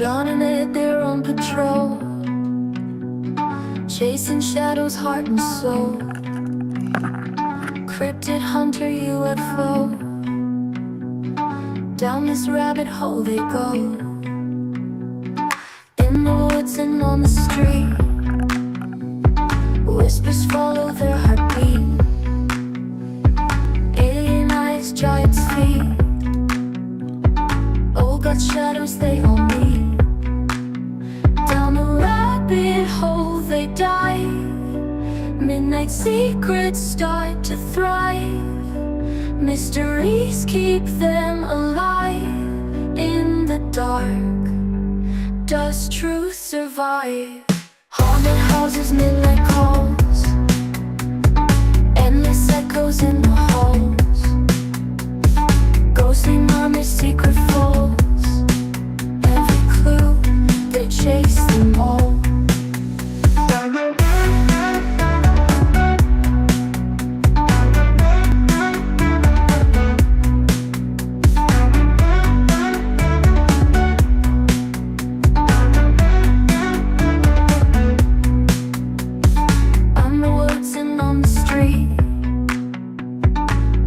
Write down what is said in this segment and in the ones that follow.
John and Ed, they're on patrol, chasing shadows, heart and soul. Cryptid hunter UFO, down this rabbit hole they go. In the woods and on the street, whispers follow their heartbeat. Alien eyes, giant's feet, old got shadows they all meet. Down the rabbit hole they dive, midnight secrets start to thrive. Mysteries keep them alive. In the dark, does truth survive? Haunted houses, midnight calls, endless echoes in the halls. Ghostly murmurs, secret falls, every clue, they chase them all.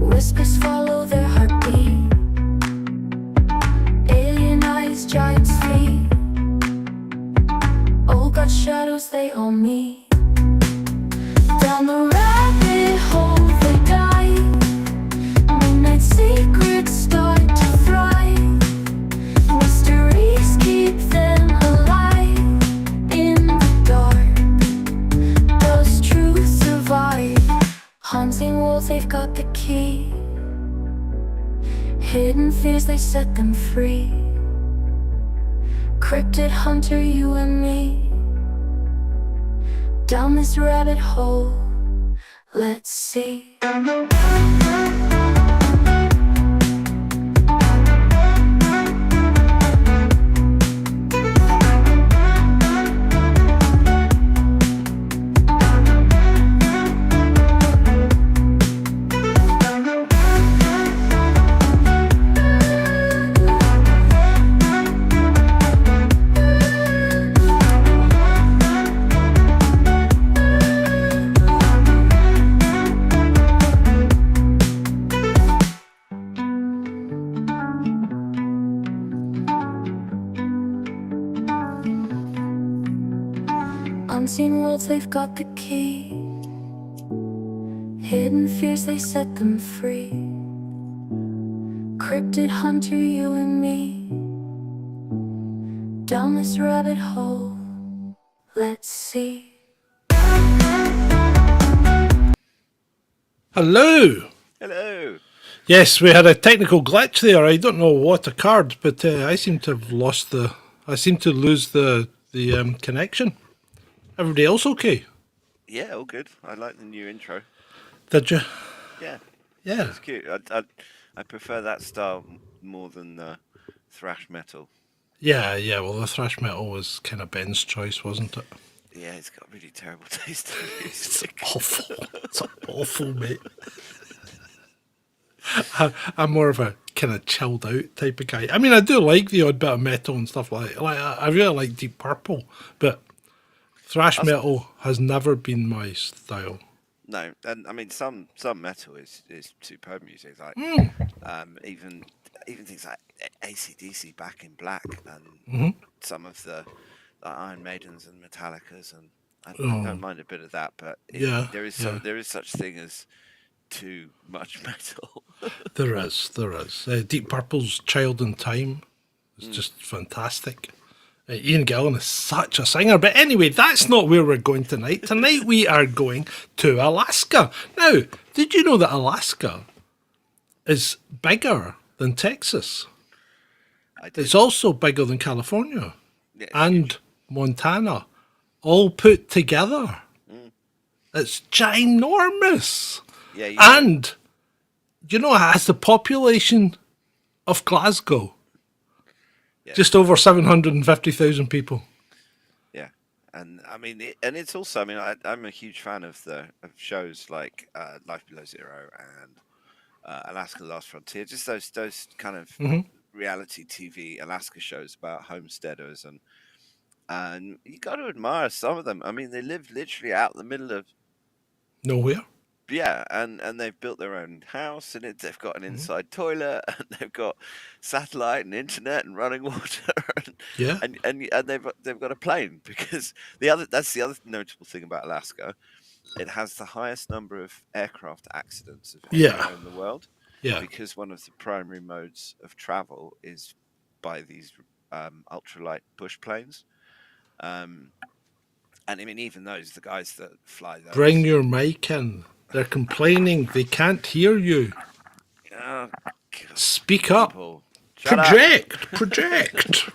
Whispers follow their heartbeat. Alien eyes, giant's feet, old got shadows they all meet. Down the rabbit hole they dive, midnight secrets start to thrive. Mysteries keep them alive. In the dark, does truth survive? Haunting walls, they've got the key. Hidden fears, they set them free. Cryptid hunter, you and me, down this rabbit hole, let's see. Unseen worlds, they've got the key. Hidden fears, they set them free. Cryptid hunter, you and me, down this rabbit hole, let's see. Hello! Hello! Yes, we had a technical glitch there. I don't know what occurred, but I seem to have lost the... I seem to lose the connection. Everybody else okay? Yeah, all good. I like the new intro. Did you? Yeah. Yeah. It's cute. I prefer that style more than thrash metal. Yeah, well, the thrash metal was kind of Ben's choice, wasn't it? Yeah, it's got really terrible taste in It's music. awful. It's awful, mate. I'm more of a kind of chilled out type of guy. I mean, I do like the odd bit of metal and stuff like that. Like, I really like Deep Purple, but thrash metal has never been my style. No, and I mean some metal is superb music. Like even things like AC/DC, Back in Black, and some of the Iron Maidens and Metallicas, and I don't mind a bit of that. But there is such thing as too much metal. There is. Deep Purple's Child in Time is just fantastic. Ian Gillan is such a singer. But anyway, that's not where we're going tonight. Tonight we are going to Alaska. Now, did you know that Alaska is bigger than Texas? I did. It's also bigger than California and huge. Montana, all put together. It's ginormous. Yeah, And, you know, it has the population of Glasgow. Yeah. Just over 750,000 people. Yeah, and I mean, it's also. I mean, I'm a huge fan of shows like Life Below Zero and Alaska: Last Frontier. Just those kind of reality TV Alaska shows about homesteaders, and you got to admire some of them. I mean, they live literally out in the middle of Nowhere. yeah, and they've built their own house, and they've got an inside toilet, and they've got satellite and internet and running water, and Yeah. and they've got a plane because that's the other notable thing about Alaska. It has the highest number of aircraft accidents of Yeah. anywhere in the world Yeah. because one of the primary modes of travel is by these ultralight bush planes. And I mean, even the guys that fly those. Bring your mic in. They're complaining. They can't hear you. Oh, Speak up. people. Shut up. Project.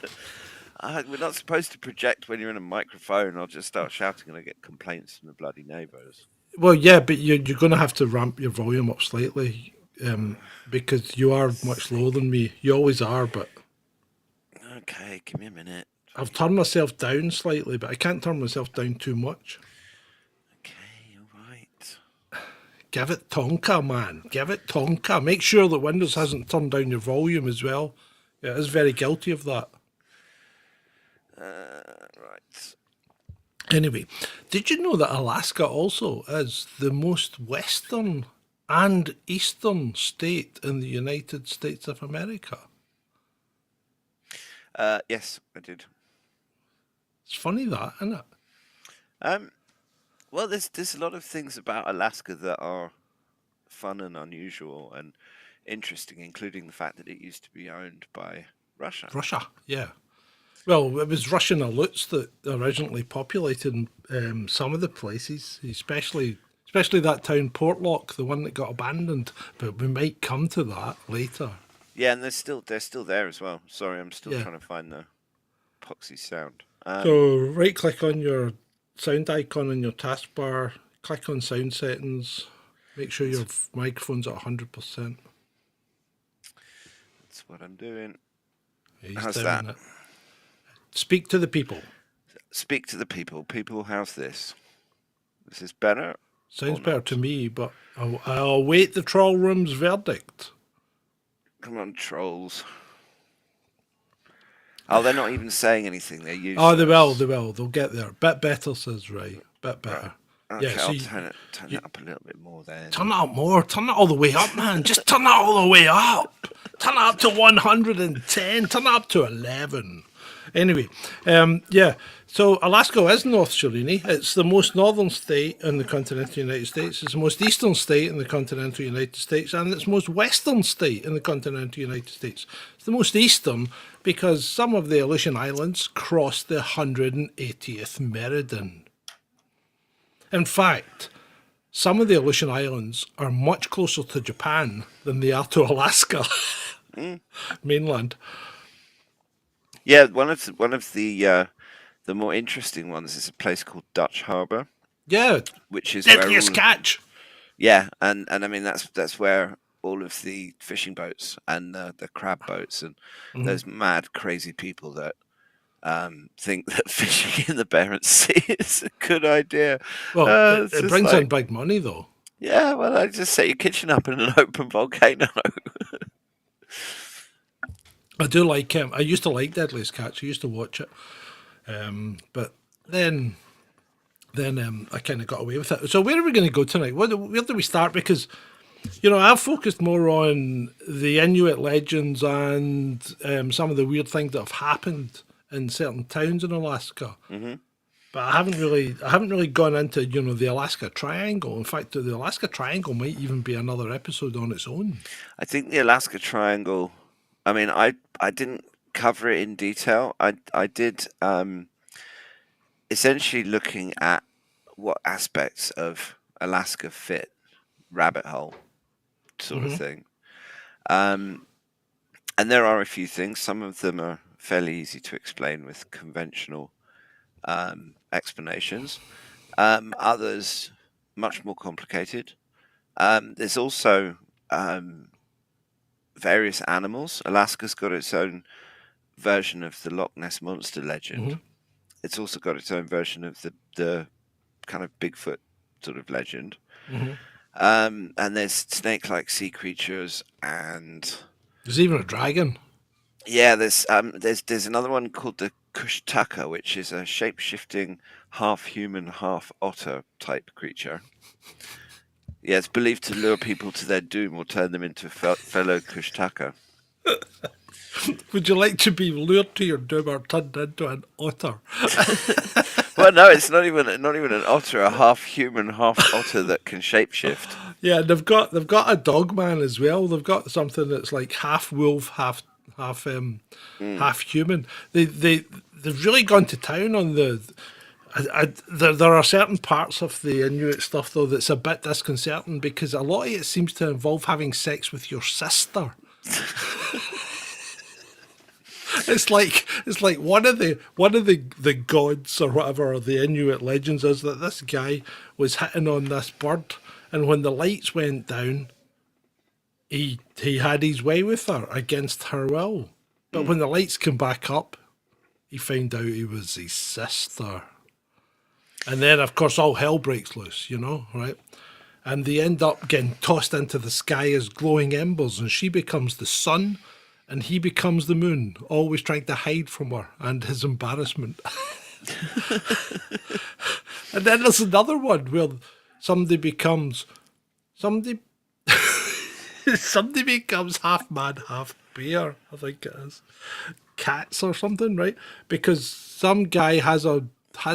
We're not supposed to project when you're in a microphone. I'll just start shouting and I get complaints from the bloody neighbours. Well, yeah, but you're going to have to ramp your volume up slightly because you are much lower than me. You always are, but Okay, give me a minute. I've turned myself down slightly, but I can't turn myself down too much. Okay, all right. Give it Tonka, man. Give it Tonka. Make sure that Windows hasn't turned down your volume as well. Yeah, it is very guilty of that. Right. Anyway, did you know that Alaska also is the most western and eastern state in the United States of America? Yes, I did. It's funny that, isn't it? Well, there's a lot of things about Alaska that are fun and unusual and interesting, including the fact that it used to be owned by Russia. Russia, yeah. Well, it was Russian Aleuts that originally populated some of the places, especially that town Portlock, the one that got abandoned. But we might come to that later. Yeah, and they're still there as well. Sorry, I'm still Yeah. trying to find the epoxy sound. So right-click on your sound icon in your taskbar, click on sound settings, make sure your microphone's at 100%. That's what I'm doing. Yeah, he's How's doing that? it. Speak to the people. Speak to the people. People, how's this? This is better? Sounds Or better not? to me, but I'll await the troll room's verdict. Come on, trolls. Oh, they're not even saying anything. They're useless. Oh, they will. They'll get there. Bit better, says Ray. Bit better. Okay, Yeah, so I'll you- turn it up a little bit more then. Turn it up more. Turn it all the way up, man. Just turn it all the way up. Turn it up to 110. Turn it up to 11. Anyway, yeah. So Alaska is North Shalini. It's the most northern state in the continental United States. It's the most eastern state in the continental United States, and it's the most western state in the continental United States. It's the most eastern because some of the Aleutian Islands cross the 180th meridian. In fact, some of the Aleutian Islands are much closer to Japan than they are to Alaska mainland. Yeah, one of the more interesting ones is a place called Dutch Harbour, Yeah, which is where deadliest all, catch. yeah, and I mean that's where all of the fishing boats and the crab boats and those mad crazy people that think that fishing in the Barents Sea is a good idea. Well, It's it just brings like, in big money though. yeah, well, I just set your kitchen up in an open volcano. I do like him. I used to like Deadliest Catch. I used to watch it, but then I kind of got away with it. So where are we going to go tonight? Where do we start? Because I've focused more on the Inuit legends and some of the weird things that have happened in certain towns in Alaska. Mm-hmm. But I haven't really gone into the Alaska Triangle. In fact, the Alaska Triangle might even be another episode on its own. I think the Alaska Triangle. I mean, I didn't cover it in detail. I did essentially looking at what aspects of Alaska fit rabbit hole sort of thing. And there are a few things. Some of them are fairly easy to explain with conventional explanations. Others much more complicated. There's also various animals. Alaska's got its own version of the Loch Ness Monster legend. It's also got its own version of the kind of Bigfoot sort of legend. And there's snake-like sea creatures, and There's even a dragon. Yeah, there's another one called the Kushtaka, which is a shape-shifting, half human, half otter type creature. Yeah, it's believed to lure people to their doom or turn them into fellow Kushtaka. Would you like to be lured to your doom or turned into an otter? Well, no, it's not even an otter, a half human, half otter that can shapeshift. Yeah, they've got a dog man as well. They've got something that's like half wolf, Mm. half human. They've really gone to town on the. There are certain parts of the Inuit stuff though that's a bit disconcerting because a lot of it seems to involve having sex with your sister. It's like one of the gods or whatever or the Inuit legends is that this guy was hitting on this bird, and when the lights went down, he had his way with her against her will. But when the lights came back up, he found out he was his sister. And then, of course, all hell breaks loose, right? And they end up getting tossed into the sky as glowing embers, and she becomes the sun, and he becomes the moon, always trying to hide from her and his embarrassment. And then there's another one where somebody becomes somebody somebody becomes half man, half bear, I think it is. Cats or something, right? Because some guy has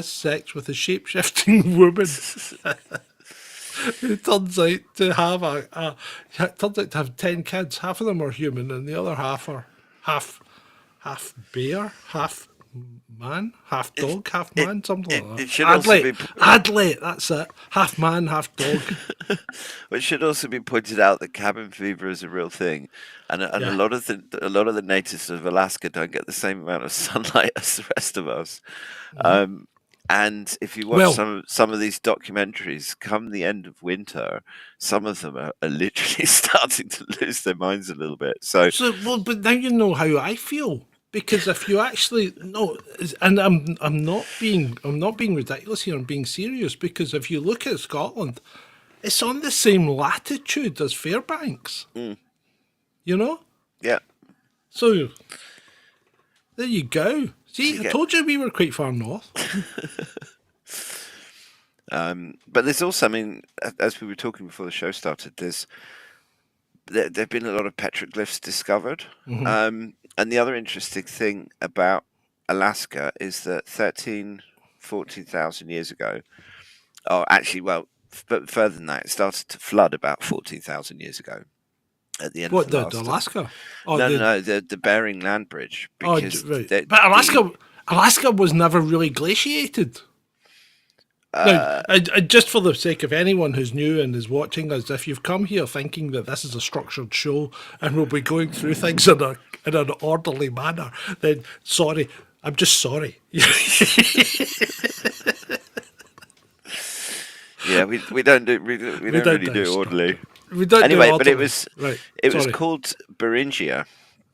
sex with a shape-shifting woman who turns out to have 10 kids. Half of them are human and the other half are half bear, half man, half It, dog, half it, man, something it, like it that. should also be Adley, that's it. Half man, half dog. it should also be pointed out that cabin fever is a real thing, and a Yeah. lot of the natives of Alaska don't get the same amount of sunlight as the rest of us. Um, and if you watch Well, some of these documentaries, come the end of winter, some of them are literally starting to lose their minds a little bit. So but now you know how I feel because if you actually no, and I'm not being ridiculous here. I'm being serious because if you look at Scotland, it's on the same latitude as Fairbanks. mm, You know, yeah, so there you go. so See, you I get. told you we were quite far north. But there's also, I mean, as we were talking before the show started, there've been a lot of petroglyphs discovered. And the other interesting thing about Alaska is that 14,000 years ago, or actually, well, but further than that, it started to flood about 14,000 years ago at the end of What the the last. Alaska? Oh, No, the Bering Land Bridge, because right. But Alaska was never really glaciated. Now, uh, just for the sake of anyone who's new and is watching us, if you've come here thinking that this is a structured show and we'll be going through things in an orderly manner, then sorry, I'm just sorry. yeah, we don't do we don't We don't really do do it stuff. orderly. We don't do Anyway, but orderly. Right. it was Sorry. called Beringia,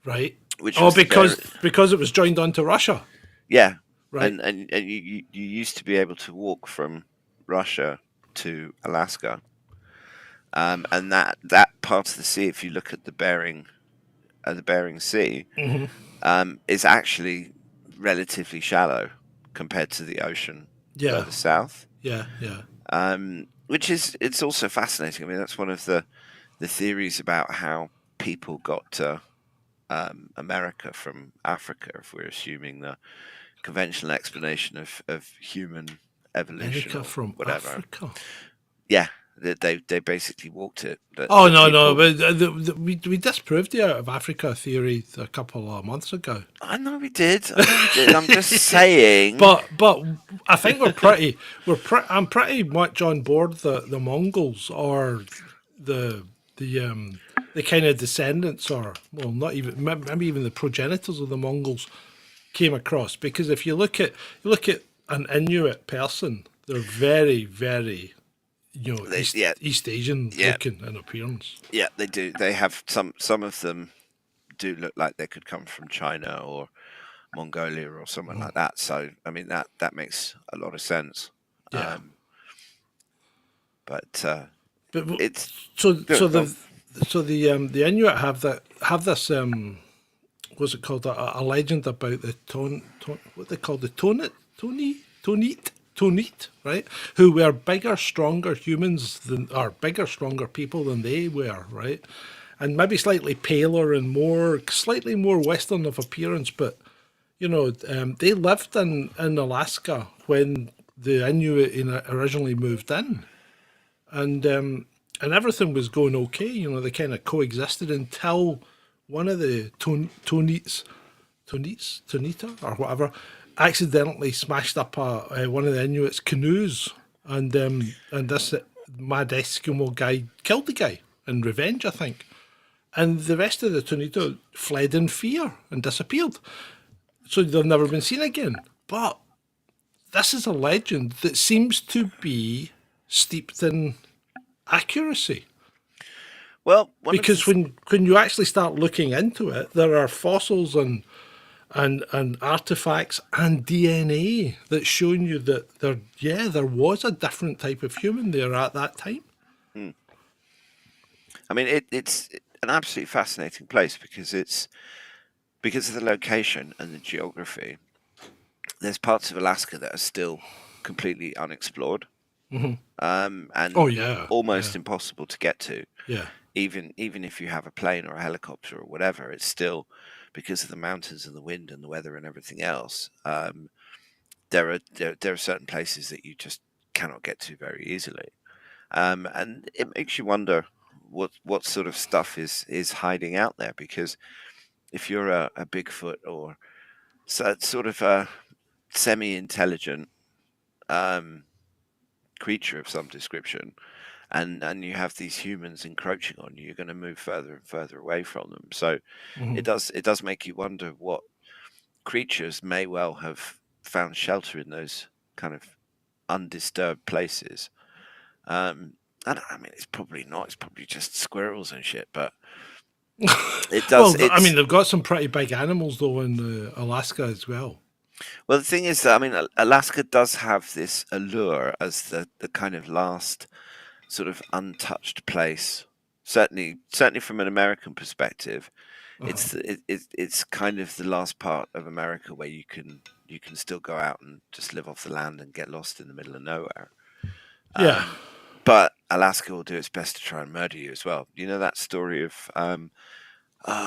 Right. which Oh, was because it was joined onto Russia. yeah, Right. and you used to be able to walk from Russia to Alaska, and that part of the sea, if you look at the Bering Sea, is actually relatively shallow compared to the ocean Yeah. further south. Yeah. Yeah. Which is it's also fascinating. I mean, that's one of the theories about how people got to America from Africa, if we're assuming the conventional explanation of human evolution America or from whatever. Africa. Yeah, they basically walked it. Oh The no, people- but we disproved the out of Africa theory a couple of months ago. I know we did. I'm just saying. But I think I'm pretty much on board the Mongols or the kind of descendants or well not even maybe even the progenitors of the Mongols came across because if you look at an Inuit person, they're very very East Asian Yeah. looking in appearance. Yeah, they do. They have some of them do look like they could come from China or Mongolia or something like that. So I mean that makes a lot of sense. Yeah. But But it's so Good, so go the so the Inuit have this what's it called? A legend about the what they call the tonite, right? Who were bigger, stronger humans than, or bigger, stronger people than they were, right? And maybe slightly paler and slightly more Western of appearance, but they lived in Alaska when the Inuit originally moved in, and everything was going okay. They kind of coexisted until one of the Tonita or whatever, accidentally smashed up one of the Inuits' canoes, and this mad Eskimo guy killed the guy in revenge, I think. And the rest of the Tonita fled in fear and disappeared. So they've never been seen again. But this is a legend that seems to be steeped in accuracy. Well, Because when you actually start looking into it, there are fossils and artifacts and DNA that's showing you that there was a different type of human there at that time. I mean, it's an absolutely fascinating place because of the location and the geography. There's parts of Alaska that are still completely unexplored, and Oh yeah, almost impossible to get to. yeah, Even if you have a plane or a helicopter or whatever, it's still, because of the mountains and the wind and the weather and everything else. There are certain places that you just cannot get to very easily, and it makes you wonder what sort of stuff is hiding out there. Because if you're a Bigfoot or sort of a semi-intelligent creature of some description, and you have these humans encroaching on you, you're going to move further and further away from them. So it does make you wonder what creatures may well have found shelter in those kind of undisturbed places. And I mean, it's probably not. It's probably just squirrels and shit. But it does. Well, I mean, they've got some pretty big animals though in Alaska as well. Well, the thing is that, I mean, Alaska does have this allure as the kind of last sort of untouched place. Certainly from an American perspective, it's kind of the last part of America where you can still go out and just live off the land and get lost in the middle of nowhere. Yeah. But Alaska will do its best to try and murder you as well. You know that story of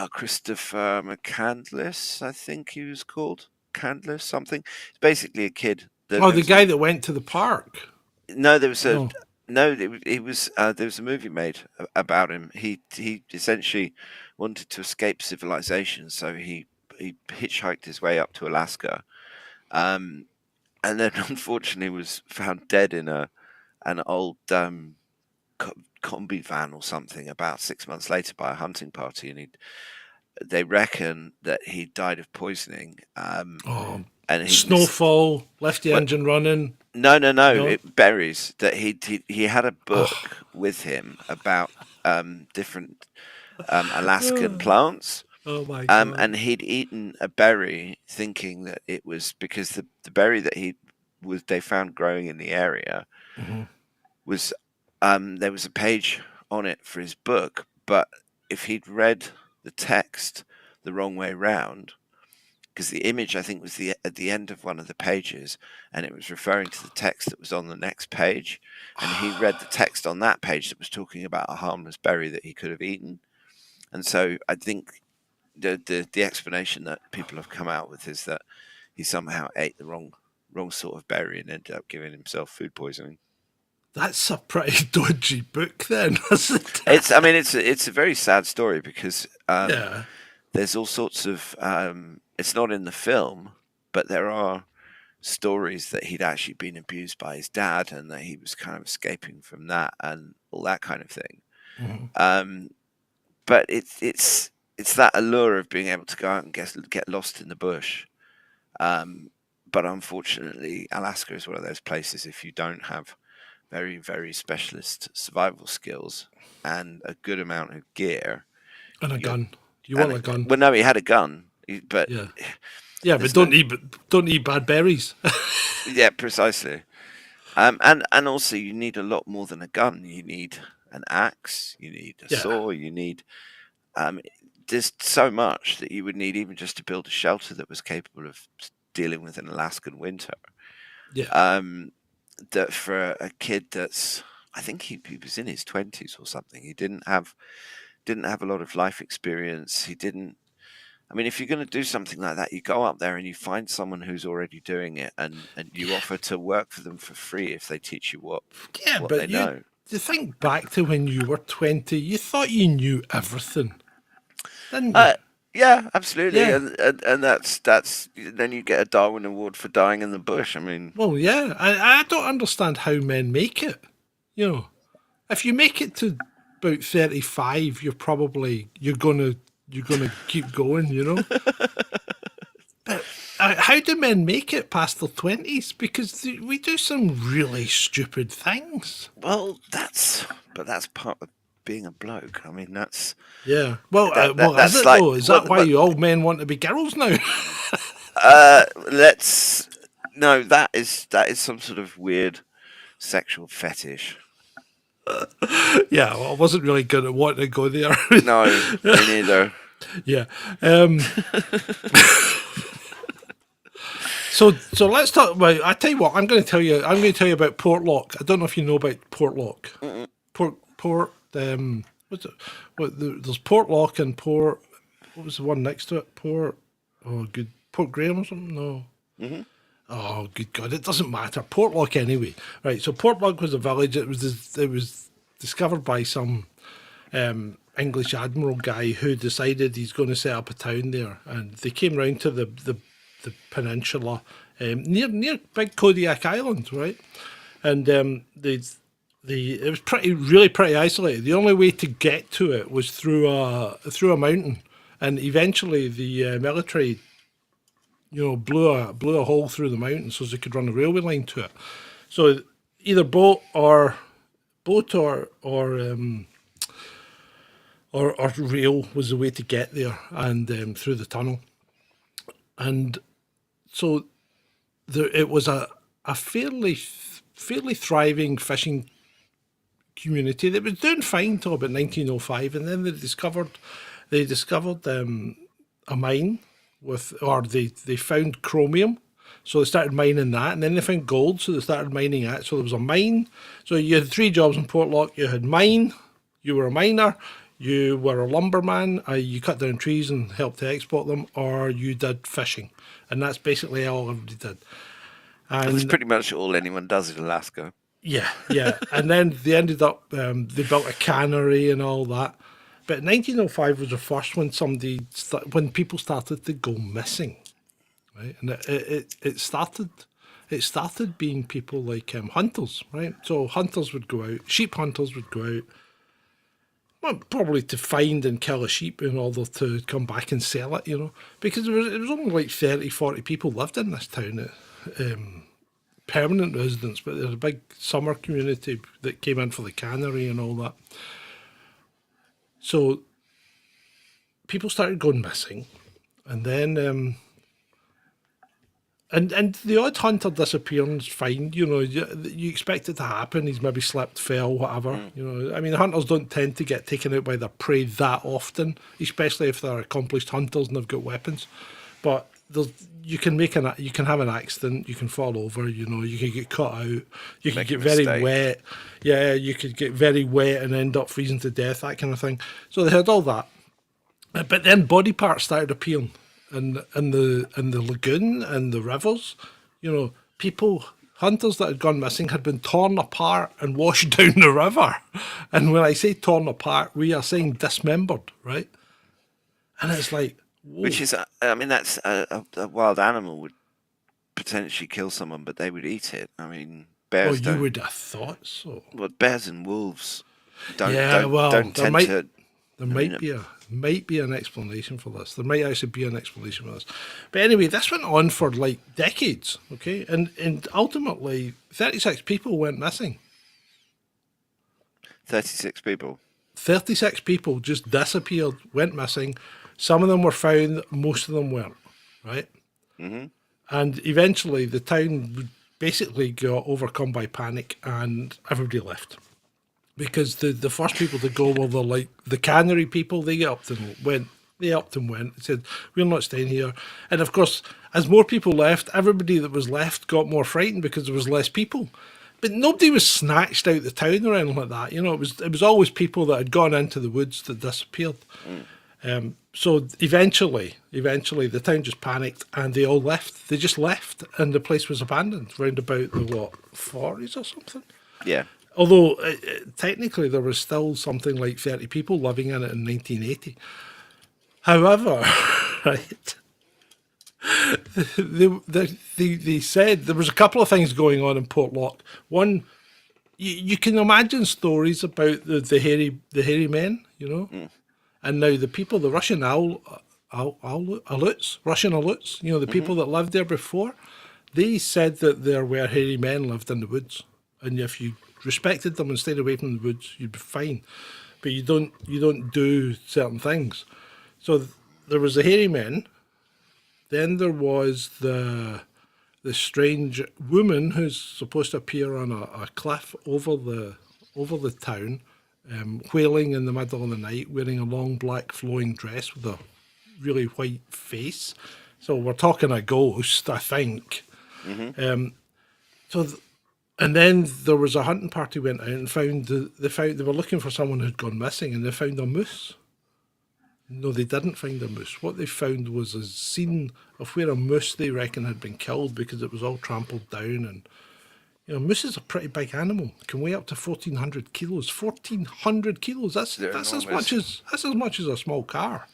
Christopher McCandless, I think he was called. Candless something. It's basically a kid. The guy that went to the park. No, there was a there was a movie made about him. He essentially wanted to escape civilization, so he hitchhiked his way up to Alaska, and then unfortunately was found dead in an old combi van or something about 6 months later by a hunting party, and they reckon that he died of poisoning. And snowfall left the engine running. No. It berries. That he had a book with him about different Alaskan plants. Oh my god! And he'd eaten a berry, thinking that it was because the berry that they found growing in the area was there was a page on it for his book, but if he'd read the text the wrong way round, because the image I think was at the end of one of the pages, and it was referring to the text that was on the next page, and he read the text on that page that was talking about a harmless berry that he could have eaten. And so I think the explanation that people have come out with is that he somehow ate the wrong sort of berry and ended up giving himself food poisoning. That's a pretty dodgy book, then, isn't it? It's a very sad story because there's all sorts of. It's not in the film, but there are stories that he'd actually been abused by his dad, and that he was kind of escaping from that, and all that kind of thing. But it's that allure of being able to go out and get lost in the bush. But unfortunately, Alaska is one of those places, if you don't have very, very specialist survival skills and a good amount of gear. And a gun. You want a gun? Well, no, he had a gun, but but don't eat bad berries. Yeah, precisely. And also you need a lot more than a gun. You need an axe. You need a saw. You need there's so much that you would need even just to build a shelter that was capable of dealing with an Alaskan winter. Yeah. That for a kid that's, I think he was in his 20s or something. He didn't have a lot of life experience. He didn't. I mean, if you're going to do something like that, you go up there and you find someone who's already doing it, and you offer to work for them for free if they teach you what Yeah, they but know. you think back to when you were 20, you thought you knew everything, didn't you? Yeah, absolutely, Yeah. and that's then you get a Darwin Award for dying in the bush. I mean, Well, yeah. I don't understand how men make it. You know, if you make it to about 35, you're gonna keep going. You know, but how do men make it past their 20s? Because we do some really stupid things. well, that's part of being a bloke. I mean, that's Yeah. Well, is that's it like though? Is that why you all men want to be girls now? let's no, that is some sort of weird sexual fetish. Yeah. Well, I wasn't really good at wanting to go there. No, me neither. Yeah. So let's talk about. I tell you what. I'm going to tell you about Portlock. I don't know if you know about Portlock. Port. What's it? There's Portlock and Port. What was the one next to it? Port. Oh, good. Port Graham or something? No. Oh, good God! It doesn't matter. Portlock anyway. Right. So Portlock was a village. It was discovered by some English admiral guy who decided he's going to set up a town there, and they came round to the peninsula near Big Kodiak Island, right? And it was really pretty isolated. The only way to get to it was through a mountain, and eventually the military, blew a hole through the mountain so they could run a railway line to it. So either boat or rail was the way to get there, and through the tunnel. And so it was a fairly thriving fishing community that was doing fine till about 1905, and then they discovered a mine they found chromium, so they started mining that, and then they found gold, so they started mining that. So there was a mine. So you had 3 jobs in Portlock. You had mine, you were a miner, you were a lumberman, you cut down trees and helped to export them, or you did fishing, and that's basically all everybody did. And that's pretty much all anyone does in Alaska. Yeah. And then they ended up, they built a cannery and all that. But 1905 was the first when people started to go missing, right? And it started being people like hunters, right? So hunters would go out, sheep hunters would go out, well, probably to find and kill a sheep in order to come back and sell it, because it was only like 30, 40 people lived in this town, permanent residents, but there's a big summer community that came in for the cannery and all that. So people started going missing, and then and the odd hunter disappearance, fine, you expect it to happen. He's maybe slipped, fell, whatever. I mean, hunters don't tend to get taken out by their prey that often, especially if they're accomplished hunters and they've got weapons. But you can have an accident, you can fall over, you can get caught out, you can get very wet. Yeah, you could get very wet and end up freezing to death, that kind of thing. So they had all that. But then body parts started appearing in the lagoon and the rivers. Hunters that had gone missing had been torn apart and washed down the river. And when I say torn apart, we are saying dismembered, right? And it's like, whoa. Which is, I mean, that's a wild animal would potentially kill someone, but they would eat it. I mean, bears don't. You would have thought so. Well, bears and wolves don't tend to. There might be an explanation for this. There might actually be an explanation for this. But anyway, this went on for like decades, okay? And ultimately, 36 people went missing. 36 people? 36 people just disappeared, went missing. Some of them were found, most of them weren't, right? Mm-hmm. And eventually the town basically got overcome by panic and everybody left. Because the first people to go were the cannery people. They get up and went, They upped and went. They said, we're not staying here. And of course, as more people left, everybody that was left got more frightened because there was less people. But nobody was snatched out the town or anything like that. You know, it was always people that had gone into the woods that disappeared. So eventually, the town just panicked and they all left. They just left and the place was abandoned round about the, 40s or something? Yeah. Although, technically, there was still something like 30 people living in it in 1980. However, right, they said there was a couple of things going on in Portlock. One, you can imagine stories about the hairy men, you know, and now the people, the Russian Russian Aleuts, you know, the people that lived there before, they said that there were hairy men lived in the woods, and if you respected them and stayed away from the woods, you'd be fine. But you don't do certain things. So there was the hairy men. Then there was the strange woman who's supposed to appear on a cliff over the town, wailing in the middle of the night, wearing a long black flowing dress with a really white face. So we're talking a ghost, I think. And then there was a hunting party went out and they were looking for someone who'd gone missing, and they found a moose. No, they didn't find a moose. What they found was a scene of where a moose they reckon had been killed because it was all trampled down. And you know, moose is a pretty big animal. It can weigh up to 1,400 kilos. 1,400 kilos. That's as much as a small car,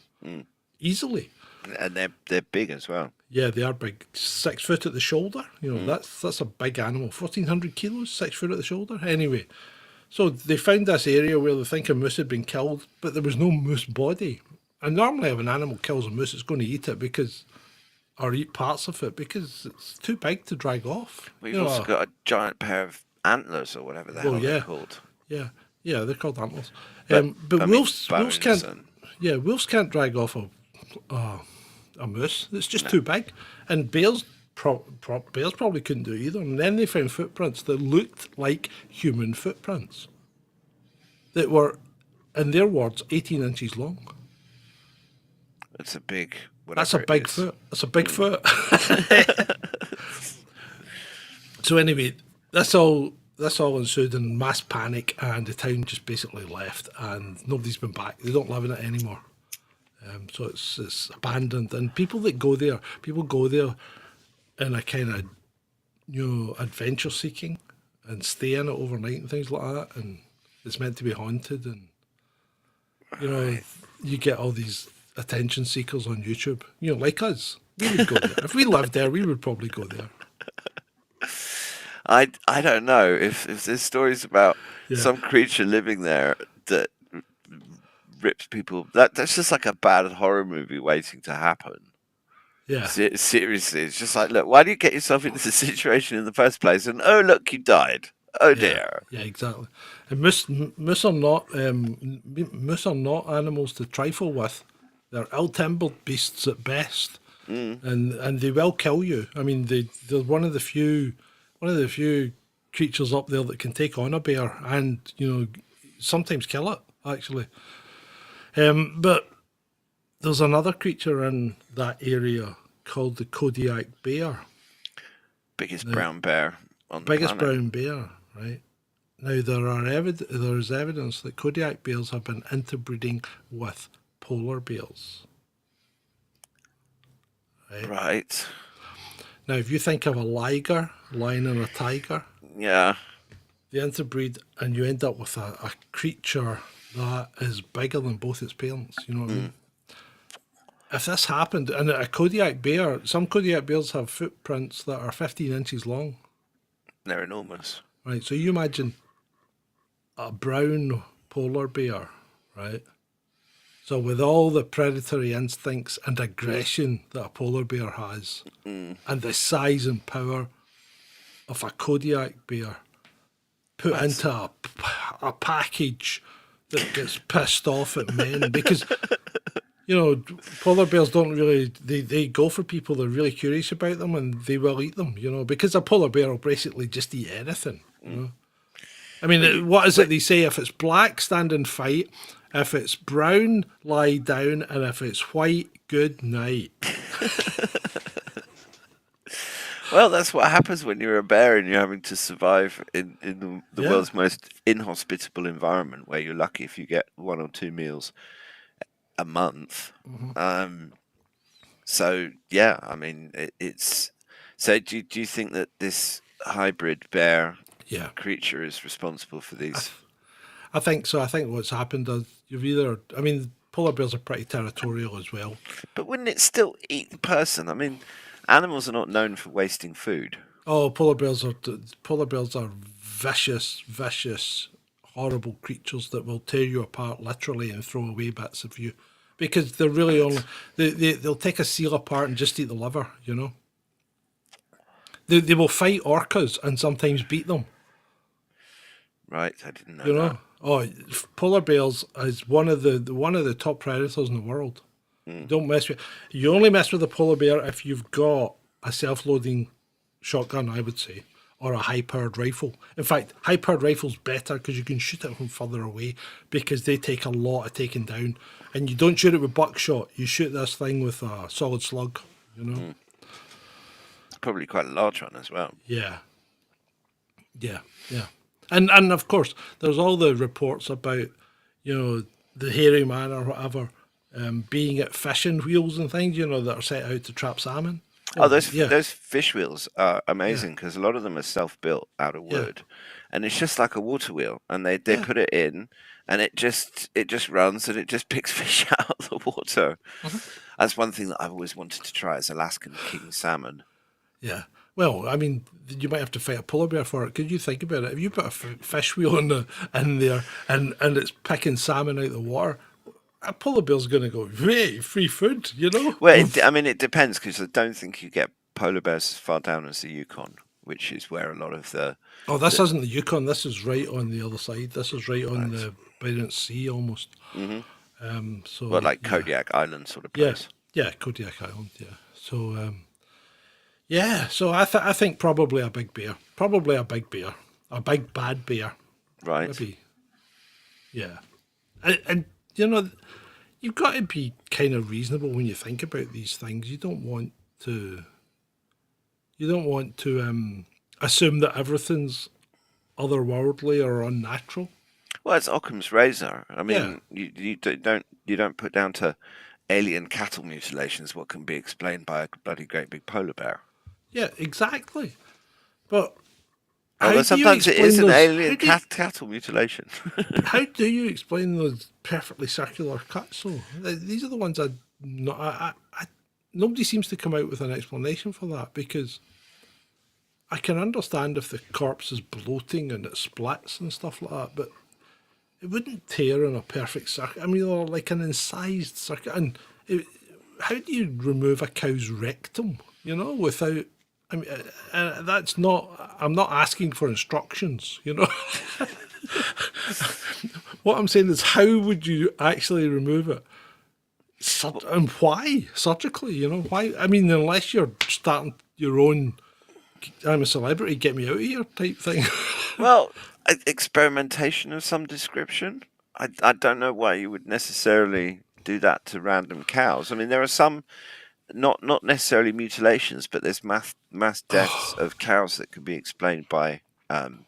easily. And they're big as well. Yeah, they are big. 6 foot at the shoulder. You know, that's a big animal. 1,400 kilos, 6 foot at the shoulder. Anyway, so they found this area where they think a moose had been killed, but there was no moose body. And normally, if an animal kills a moose, it's going to eat it or eat parts of it because it's too big to drag off. We've also got a giant pair of antlers or whatever the hell they're called. Yeah, they're called antlers. But wolves can't. Wolves can't drag off a moose. It's just too big. And bears probably couldn't do it either. And then they found footprints that looked like human footprints that were, in their words, 18 inches long. That's a big. That's a big foot. That's a big foot. So anyway, that's all ensued in mass panic, and the town just basically left, and nobody's been back. They don't live in it anymore. So it's abandoned, and people go there in a kind of, you know, adventure seeking and stay in it overnight and things like that, and it's meant to be haunted, and you know, you get all these attention seekers on YouTube, you know, like us. We would go there. If we lived there, we would probably go there. I don't know if there's stories about some creature living there that rips people. That's just like a bad horror movie waiting to happen. Yeah. Seriously, it's just like, look, why do you get yourself into this situation in the first place? And oh, look, you died. Oh dear. Yeah, exactly. And moose are not animals to trifle with. They're ill-tempered beasts at best, and they will kill you. I mean, they're one of the few creatures up there that can take on a bear and, you know, sometimes kill it actually. But there's another creature in that area called the Kodiak bear. Biggest brown bear on the biggest planet. Brown bear, right? Now there is evidence that Kodiak bears have been interbreeding with polar bears. Right. Now, if you think of a liger, lion and a tiger, yeah, they interbreed, and you end up with a creature that is bigger than both its parents. You know what I mean? If this happened, and a Kodiak bear, some Kodiak bears have footprints that are 15 inches long. They're enormous. Right, so you imagine a brown polar bear, right? So with all the predatory instincts and aggression that a polar bear has, and the size and power of a Kodiak bear put into a package that gets pissed off at men, because, you know, polar bears don't really, they go for people that are really curious about them, and they will eat them, you know, because a polar bear will basically just eat anything, you know. I mean, what is it they say? If it's black, stand and fight. If it's brown, lie down, and if it's white, good night. Well, that's what happens when you're a bear and you're having to survive in the Yeah. world's most inhospitable environment, where you're lucky if you get 1 or 2 meals a month. So yeah, I mean, it's. So do you think that this hybrid bear Yeah. creature is responsible for these? I think so. I think what's happened is you've either, I mean, polar bears are pretty territorial as well. But wouldn't it still eat the person? I mean, animals are not known for wasting food. Oh, polar bears are vicious, vicious, horrible creatures that will tear you apart literally and throw away bits of you, because they're really only they'll take a seal apart and just eat the liver. You know, they will fight orcas and sometimes beat them. Right, I didn't know You know, that. oh, polar bears is one of the top predators in the world. Don't mess with. You only mess with a polar bear if you've got a self-loading shotgun, I would say, or a high-powered rifle. In fact, high-powered rifle's better because you can shoot it from further away, because they take a lot of taking down. And you don't shoot it with buckshot. You shoot this thing with a solid slug. You know. It's probably quite a large one as well. Yeah. Yeah, yeah. And of course, there's all the reports about, the hairy man or whatever, being at fishing wheels and things, that are set out to trap salmon. Oh, those yeah. those fish wheels are amazing because a lot of them are self-built out of wood, and it's just like a water wheel, and they put it in, and it just runs and it just picks fish out of the water. That's one thing that I've always wanted to try, is Alaskan king salmon. Yeah. Well, I mean, you might have to fight a polar bear for it. Could you think about it? If you put a fish wheel in there and it's picking salmon out of the water, a polar bear's going to go, hey, free food, Well, I mean, it depends, because I don't think you get polar bears as far down as the Yukon, which is where a lot of the. Oh, this isn't the Yukon. This is right on the other side. This is right on the Barents Sea almost. So, Well, like Kodiak Island sort of yeah, place. yeah, Kodiak Island. Yeah. So, so I think probably a big bear, a big bad bear, Right. maybe. Yeah, and you've got to be kind of reasonable when you think about these things. You don't want to assume that everything's otherworldly or unnatural. Well, it's Occam's razor. I mean, you don't put down to alien cattle mutilations what can be explained by a bloody great big polar bear. Yeah, exactly. But Although sometimes it is an alien cattle mutilation. how do you explain those perfectly circular cuts? So these are the ones nobody seems to come out with an explanation for that, because I can understand if the corpse is bloating and it splits and stuff like that, but it wouldn't tear in a perfect circuit. I mean, or like an incised circuit. And how do you remove a cow's rectum? Without. I mean, that's not. I'm not asking for instructions. What I'm saying is, how would you actually remove it? And why surgically? Why? I mean, unless you're starting your own. I'm a celebrity, get me out of here type thing. Well, experimentation of some description. I don't know why you would necessarily do that to random cows. I mean, there are some, not necessarily mutilations, but there's mass deaths of cows that can be explained by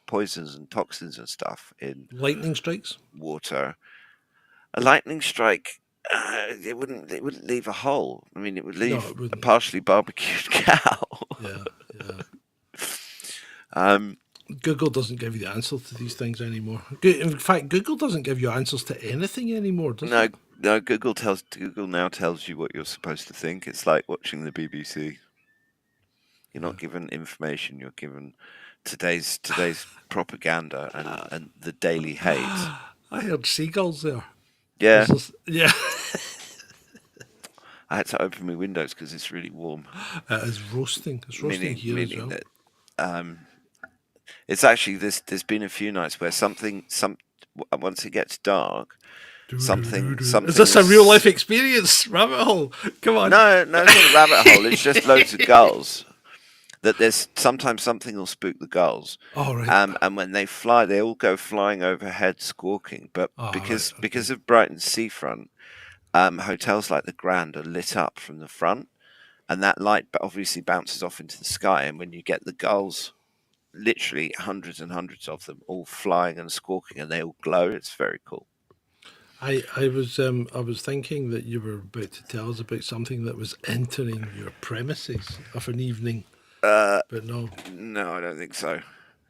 poisons and toxins and stuff in Lightning strikes. water. A lightning strike, it wouldn't leave a hole. I mean, it would leave it wouldn't. a partially barbecued cow. Yeah. Um, Google doesn't give you the answer to these things anymore. In fact, Google doesn't give you answers to anything anymore, does it? No. Google now tells you what you're supposed to think. It's like watching the BBC. You're not given information. You're given today's propaganda and the daily hate. I heard seagulls there. Yeah, Yeah. I had to open my windows because it's really warm. It is roasting. It's roasting here as well. That, it's actually there's been a few nights where once it gets dark, something. Is this a real life experience? Rabbit hole. Come on. No, it's not a rabbit hole. It's just loads of gulls. that there's sometimes something will spook the gulls. Oh, right. And when they fly, they all go flying overhead squawking. But Oh, because right. Okay. because of Brighton's seafront, hotels like the Grand are lit up from the front, and that light obviously bounces off into the sky. And when you get the gulls, literally hundreds and hundreds of them, all flying and squawking, and they all glow, it's very cool. I was thinking that you were about to tell us about something that was entering your premises of an evening, but no. No, I don't think so.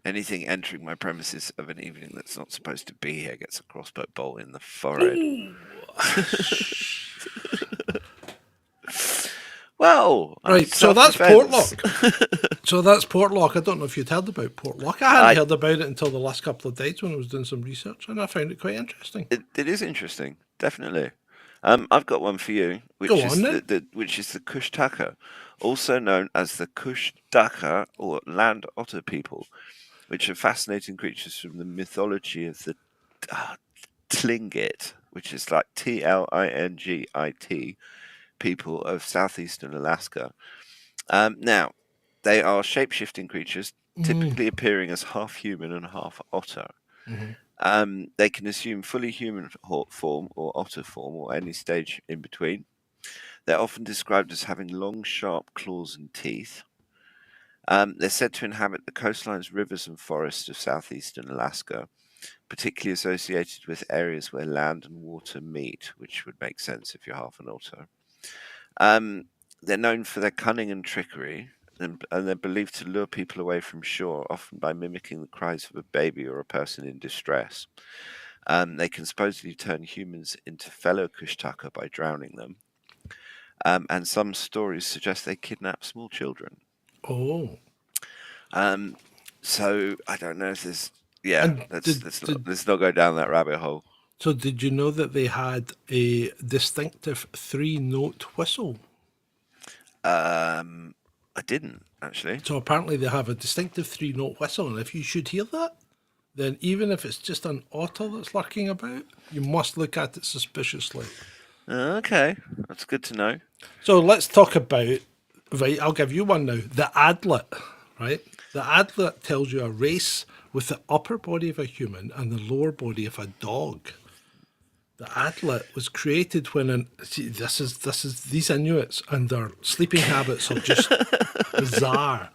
Anything entering my premises of an evening that's not supposed to be here gets a crossbow bolt in the forehead. Well, Right, so that's Portlock. So that's Portlock. I don't know if you'd heard about Portlock. I hadn't heard about it until the last couple of days when I was doing some research, and I found it quite interesting. It is interesting, definitely. I've got one for you, which Go is on, then. which is the Kushtaka, also known as the Kushtaka or land otter people, which are fascinating creatures from the mythology of the Tlingit, which is like Tlingit people of southeastern Alaska. Now, they are shape-shifting creatures, typically appearing as half human and half otter. They can assume fully human form or otter form or any stage in between. They're often described as having long, sharp claws and teeth. They're said to inhabit the coastlines, rivers, and forests of southeastern Alaska, particularly associated with areas where land and water meet, which would make sense if you're half an otter. They're known for their cunning and trickery, and they're believed to lure people away from shore, often by mimicking the cries of a baby or a person in distress. They can supposedly turn humans into fellow Kushtaka by drowning them. And some stories suggest they kidnap small children. Oh. So I don't know if there's... And let's not go down that rabbit hole. So did you know that they had a distinctive 3-note whistle? I didn't, actually. So apparently they have a distinctive 3-note whistle, and if you should hear that, then even if it's just an otter that's lurking about, you must look at it suspiciously. Okay, that's good to know. So let's talk about, right, I'll give you one now, the adlet, right? The adlet tells you a race with the upper body of a human and the lower body of a dog. The adlet was created when this is these Inuits and their sleeping habits are just bizarre.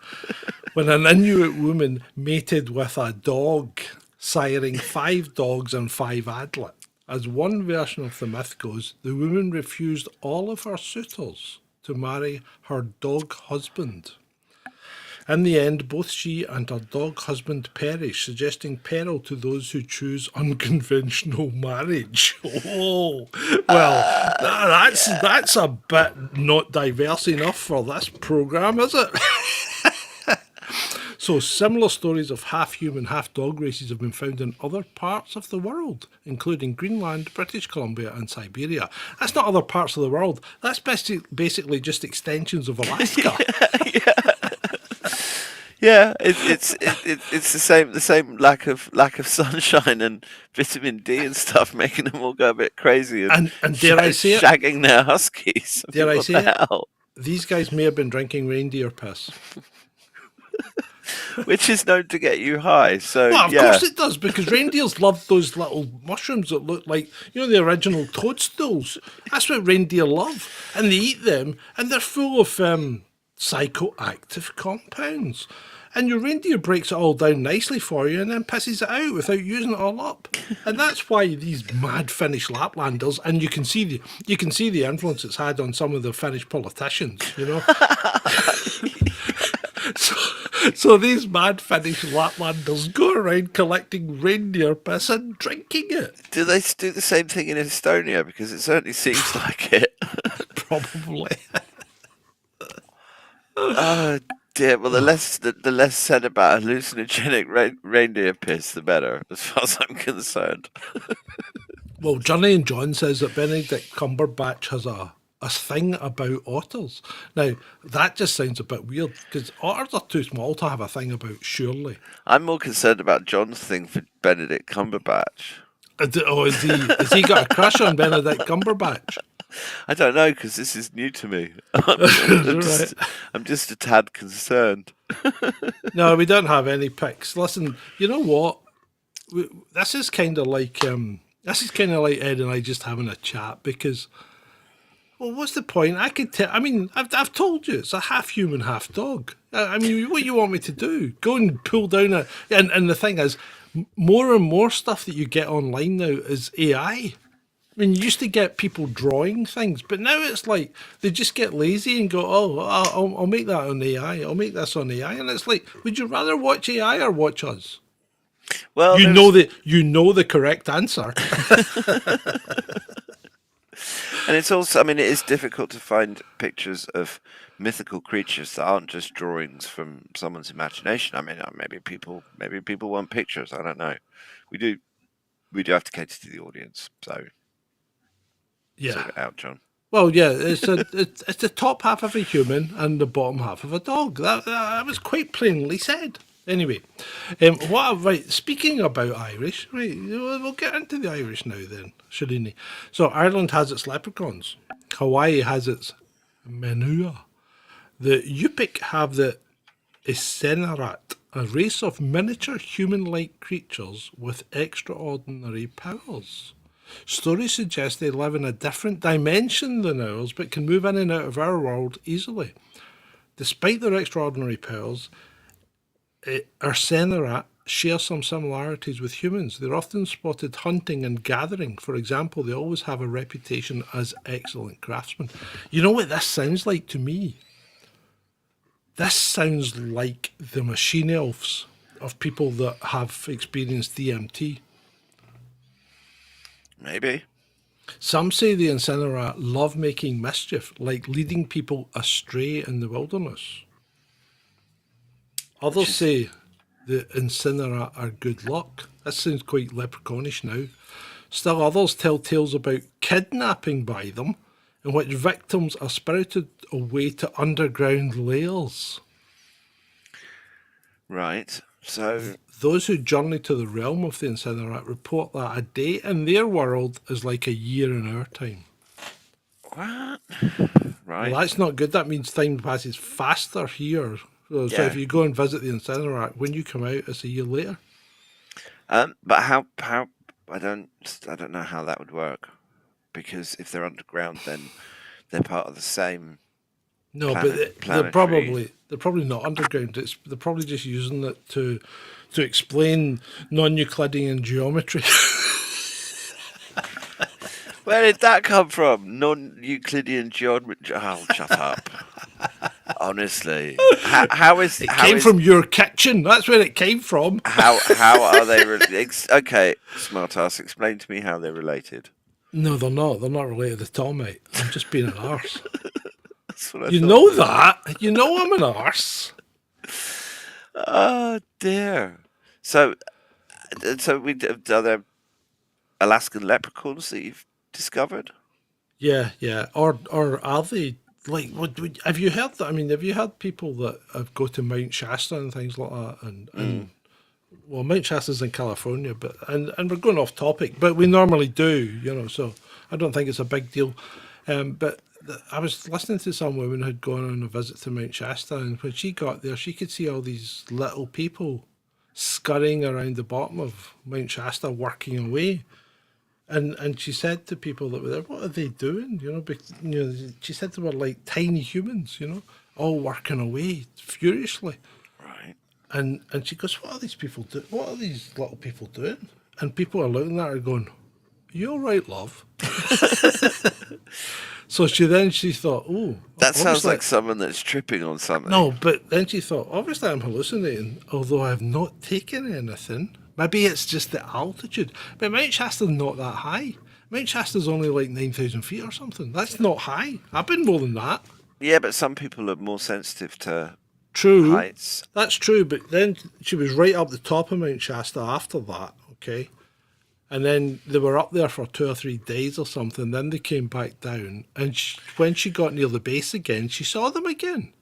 When an Inuit woman mated with a dog, siring 5 dogs and 5 adlet. As one version of the myth goes, the woman refused all of her suitors to marry her dog husband. In the end, both she and her dog husband perish, suggesting peril to those who choose unconventional marriage. Oh, well, that's a bit not diverse enough for this programme, is it? So similar stories of half-human, half-dog races have been found in other parts of the world, including Greenland, British Columbia and Siberia. That's not other parts of the world. That's basically just extensions of Alaska. Yeah, it's the same lack of sunshine and vitamin D and stuff, making them all go a bit crazy and dare I say it, shagging their huskies. Dare I say it? These guys may have been drinking reindeer piss. Which is known to get you high. So well, of course it does, because reindeers love those little mushrooms that look like, the original toadstools. That's what reindeer love. And they eat them, and they're full of psychoactive compounds. And your reindeer breaks it all down nicely for you and then pisses it out without using it all up. And that's why these mad Finnish Laplanders, and you can see the influence it's had on some of the Finnish politicians, So these mad Finnish Laplanders go around collecting reindeer piss and drinking it. Do they do the same thing in Estonia? Because it certainly seems like it. Probably. Oh dear. Well, the less said about hallucinogenic reindeer piss, the better, as far as I'm concerned. Well, Johnny and John says that Benedict Cumberbatch has a thing about otters. Now, that just sounds a bit weird, because otters are too small to have a thing about, surely. I'm more concerned about John's thing for Benedict Cumberbatch. Has he got a crush on Benedict Cumberbatch? I don't know because this is new to me. Right. I'm just a tad concerned. No, we don't have any picks. Listen, you know what? This is kind of like Ed and I just having a chat because, well, what's the point? I could tell. I mean, I've told you it's a half human, half dog. I mean, what you want me to do? Go and pull down and the thing is, more and more stuff that you get online now is AI. I mean, you used to get people drawing things, but now it's like they just get lazy and go, "Oh, I'll make that on AI. I'll make this on AI," and it's like, would you rather watch AI or watch us? Well, You know the correct answer. and it's also, I mean, it is difficult to find pictures of mythical creatures that aren't just drawings from someone's imagination. I mean, maybe people want pictures. I don't know. We do have to cater to the audience. So Yeah. sort it out, John. Well, yeah, it's the top half of a human and the bottom half of a dog. That was quite plainly said. Anyway, right? Speaking about Irish, right? We'll get into the Irish now. Then, shouldn't we? So Ireland has its leprechauns. Hawaii has its menua. The Yupik have the Isenarat, a race of miniature human-like creatures with extraordinary powers. Stories suggest they live in a different dimension than ours, but can move in and out of our world easily. Despite their extraordinary powers, Arsenarat share some similarities with humans. They're often spotted hunting and gathering. For example, they always have a reputation as excellent craftsmen. You know what this sounds like to me? This sounds like the machine elves of people that have experienced DMT. Maybe. Some say the Incinerat love making mischief, like leading people astray in the wilderness. Others say the Incinerat are good luck. This sounds quite leprechaunish now. Still others tell tales about kidnapping by them, in which victims are spirited away to underground lairs. Right. So Those who journey to the realm of the Incinerat report that a day in their world is like a year in our time. what? Right. Well, that's not good. That means time passes faster here. So Yeah. if you go and visit the Incinerat, when you come out, it's a year later. But how I don't know how that would work, because if they're underground, then they're part of the same. No, but they're probably not underground. They're probably just using it to explain non-Euclidean geometry. Where did that come from? Non-Euclidean geometry. Oh, shut up. Honestly, how is It came from your kitchen. That's where it came from. how are they? Okay, smartass. Explain to me how they're related. No, they're not. They're not related at all, mate. I'm just being an arse. That's what I You thought. know that. You know I'm an arse. Oh dear. So are there Alaskan leprechauns that you've discovered? Yeah. Or are they like? Have you heard that? I mean, have you heard people that have go to Mount Shasta and things like that? And well, Mount Shasta's in California, but and we're going off topic, but we normally do, you know. So I don't think it's a big deal. But I was listening to some women who'd gone on a visit to Mount Shasta, and when she got there, she could see all these little people scurrying around the bottom of Mount Shasta, working away. And she said to people that were there, "What are they doing?" You know, she said they were like tiny humans, you know, all working away furiously. Right. And she goes, "What are these people doing? What are these little people doing?" And people are looking at her going, "Are you all right, love?" So she thought, "Oh, That sounds obviously-" like someone that's tripping on something. No, but then she thought, obviously I'm hallucinating, although I've not taken anything. Maybe it's just the altitude. But Mount Shasta's not that high. Mount Shasta's only like 9,000 feet or something. That's not high. I've been more than that. Yeah, but some people are more sensitive to True. heights. That's true, but then she was right up the top of Mount Shasta after that, okay? And then they were up there for 2 or 3 days or something. Then they came back down. And when she got near the base again, she saw them again.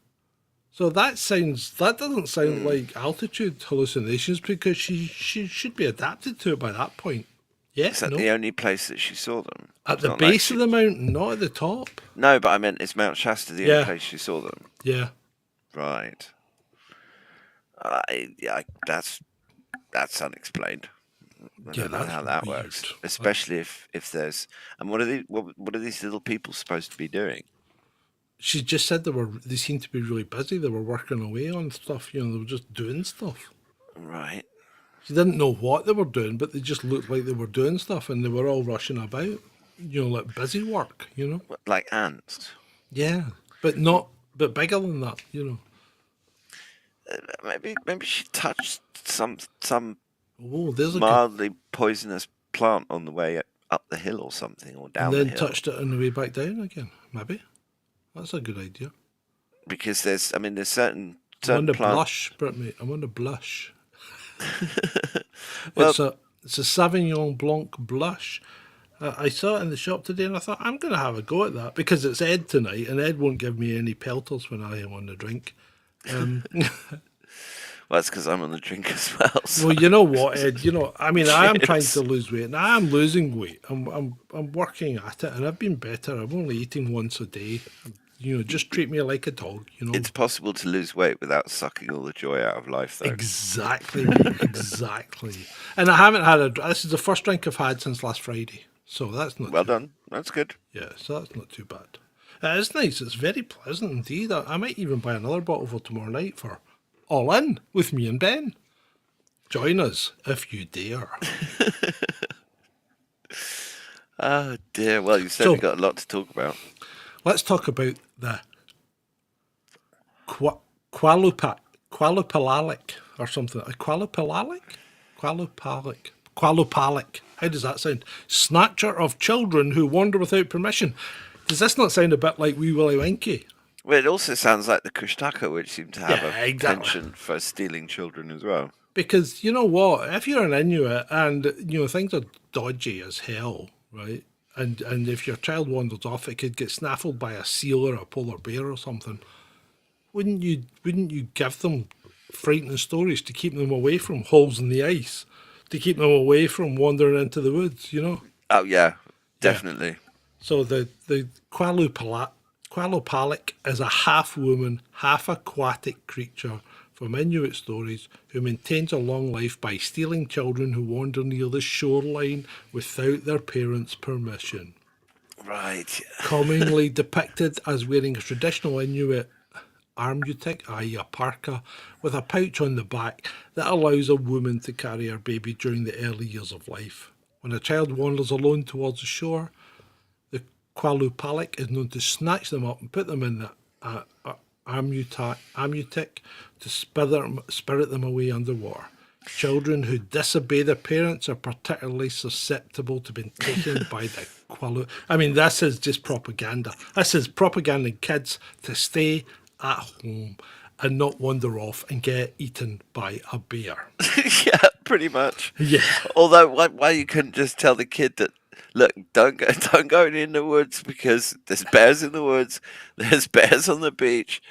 So that doesn't sound like altitude hallucinations, because she should be adapted to it by that point. Yeah, Is that no. the only place that she saw them? At It's the not like base of the mountain, not at the top. No, but I meant is Mount Shasta the only Yeah. place she saw them? Yeah. Right. That's unexplained. I Yeah, don't know that's how that weird. works, especially if there's and what are these little people supposed to be doing? She just said they seemed to be really busy. They were working away on stuff, they were just doing stuff. Right. She didn't know what they were doing, but they just looked like they were doing stuff and they were all rushing about, like busy work. Like ants. Yeah. But bigger than that. Maybe she touched some Oh, there's a good. mildly poisonous plant on the way up the hill or something, or And down the then hill. touched it on the way back down again. Maybe. That's a good idea. Because there's certain I'm on the plant. blush, Brittany. I'm on the blush. Well, It's a Sauvignon Blanc blush. I saw it in the shop today and I thought, I'm going to have a go at that because it's Ed tonight and Ed won't give me any pelters when I am on the drink. well, that's because I'm on the drink as well. So. Well, you know what, Ed? I am trying to lose weight and I am losing weight. I'm working at it and I've been better. I'm only eating once a day. Just treat me like a dog. It's possible to lose weight without sucking all the joy out of life, though. Exactly, mate, exactly. And I haven't had this is the first drink I've had since last Friday. So that's not Well done. That's good. Yeah, so that's not too bad. It is nice. It's very pleasant indeed. I might even buy another bottle for tomorrow night for All In with me and Ben. Join us if you dare. Oh dear. Well, you've certainly got a lot to talk about. Let's talk about the qualupalalic or something. A qualupalalic? Qualupalic. How does that sound? Snatcher of children who wander without permission. Does this not sound a bit like Wee Willie Winkie? Well, it also sounds like the Kushtaka, which seem to have Yeah, a exactly. penchant for stealing children as well. Because you know what? If you're an Inuit and things are dodgy as hell, right? And if your child wanders off, it could get snaffled by a seal or a polar bear or something. Wouldn't you give them frightening stories to keep them away from holes in the ice, to keep them away from wandering into the woods? Oh yeah, definitely. So the qualupalic is a half woman, half aquatic creature from Inuit stories who maintains a long life by stealing children who wander near the shoreline without their parents' permission. Right. Commonly depicted as wearing a traditional Inuit armutic, i.e. a parka, with a pouch on the back that allows a woman to carry her baby during the early years of life. When a child wanders alone towards the shore, the qualupalic is known to snatch them up and put them in the armutic to spirit them away underwater. Children who disobey their parents are particularly susceptible to being taken by the qualu. This is just propaganda. This is propaganding kids to stay at home and not wander off and get eaten by a bear. Yeah, pretty much. Yeah. Although, why you couldn't just tell the kid that, look, don't go in the woods because there's bears in the woods, there's bears on the beach.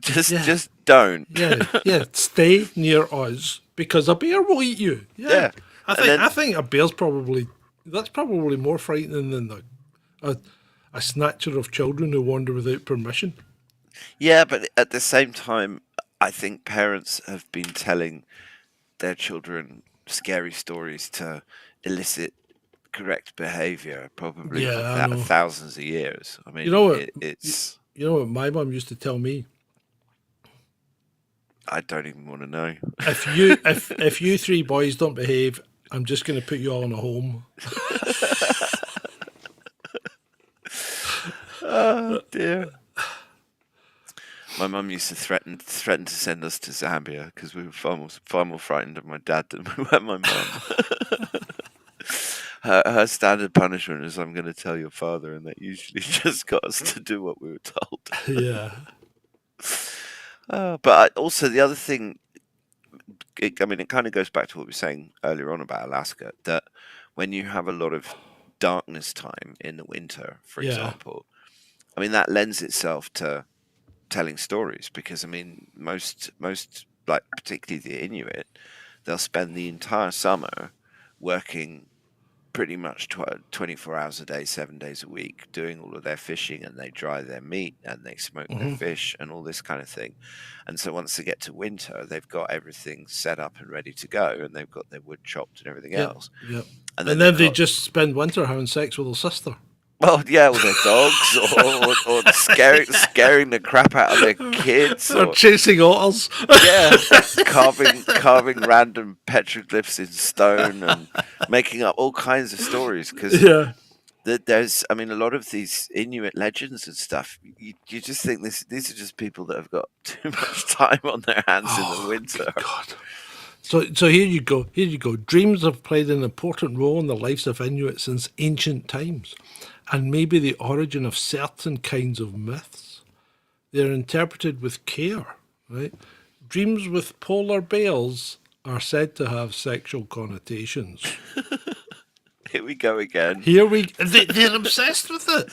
Just don't. Yeah. Stay near us because a bear will eat you. Yeah. I think a bear's probably more frightening than a snatcher of children who wander without permission. Yeah, but at the same time, I think parents have been telling their children scary stories to elicit correct behaviour, probably for thousands of years. You know what? It's. You know what my mum used to tell me. I don't even want to know. If you three boys don't behave, I'm just going to put you all in a home. Oh dear. My mum used to threaten to send us to Zambia because we were far more frightened of my dad than we were my mum. Her standard punishment is, I'm going to tell your father, and that usually just got us to do what we were told. Yeah. But also the other thing, it kind of goes back to what we were saying earlier on about Alaska, that when you have a lot of darkness time in the winter, for example, that lends itself to telling stories because, most like particularly the Inuit, they'll spend the entire summer working pretty much 24 hours a day, 7 days a week, doing all of their fishing, and they dry their meat and they smoke their fish and all this kind of thing. And so once they get to winter, they've got everything set up and ready to go, and they've got their wood chopped and everything Yep. else. Yep. And And then they just spend winter having sex with their sister. well, yeah, or their dogs, or scaring the crap out of their kids, Or or chasing otters. yeah, carving random petroglyphs in stone and making up all kinds of stories. Because Yeah. there's, I mean, a lot of these Inuit legends and stuff. You just think these are just people that have got too much time on their hands in the winter. Good God. So here you go. Here you go. Dreams have played an important role in the lives of Inuit since ancient times, and may be the origin of certain kinds of myths. They are interpreted with care, right? Dreams with polar bears are said to have sexual connotations. Here we go again. They're obsessed with it.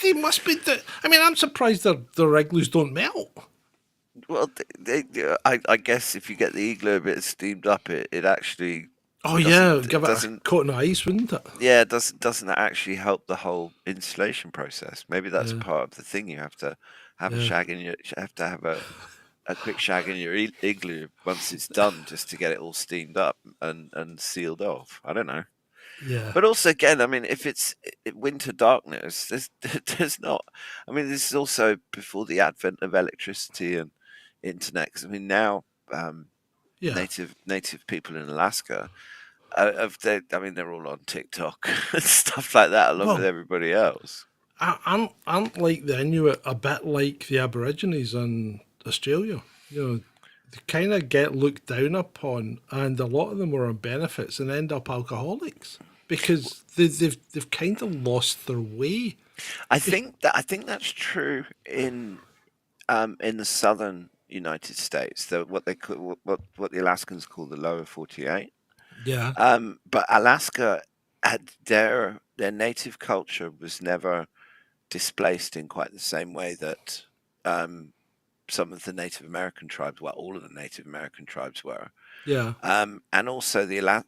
They must be. I mean, I'm surprised their igloos don't melt. Well, I guess if you get the igloo a bit steamed up, it actually. Oh yeah, it give it a doesn't. coat of ice, wouldn't it? Yeah, it doesn't that actually help the whole installation process? Maybe that's part of the thing. You have to have a shag in your. You have to have a quick shag in your igloo once it's done, just to get it all steamed up and sealed off. I don't know. Yeah. But also, again, I mean, if it's winter darkness, there's not. I mean, this is also before the advent of electricity and internet. 'Cause, I mean, now Yeah. native people in Alaska, they're all on TikTok and stuff like that, along with everybody else. Aren't like the Inuit a bit like the Aborigines in Australia? You know, they kind of get looked down upon, and a lot of them are on benefits and end up alcoholics because they've kind of lost their way. I think that's true in the southern United States, what they call what the Alaskans call the lower 48. Yeah. But Alaska had their native culture was never displaced in quite the same way that some of the Native American tribes, well, all of the Native American tribes were. Yeah. And also the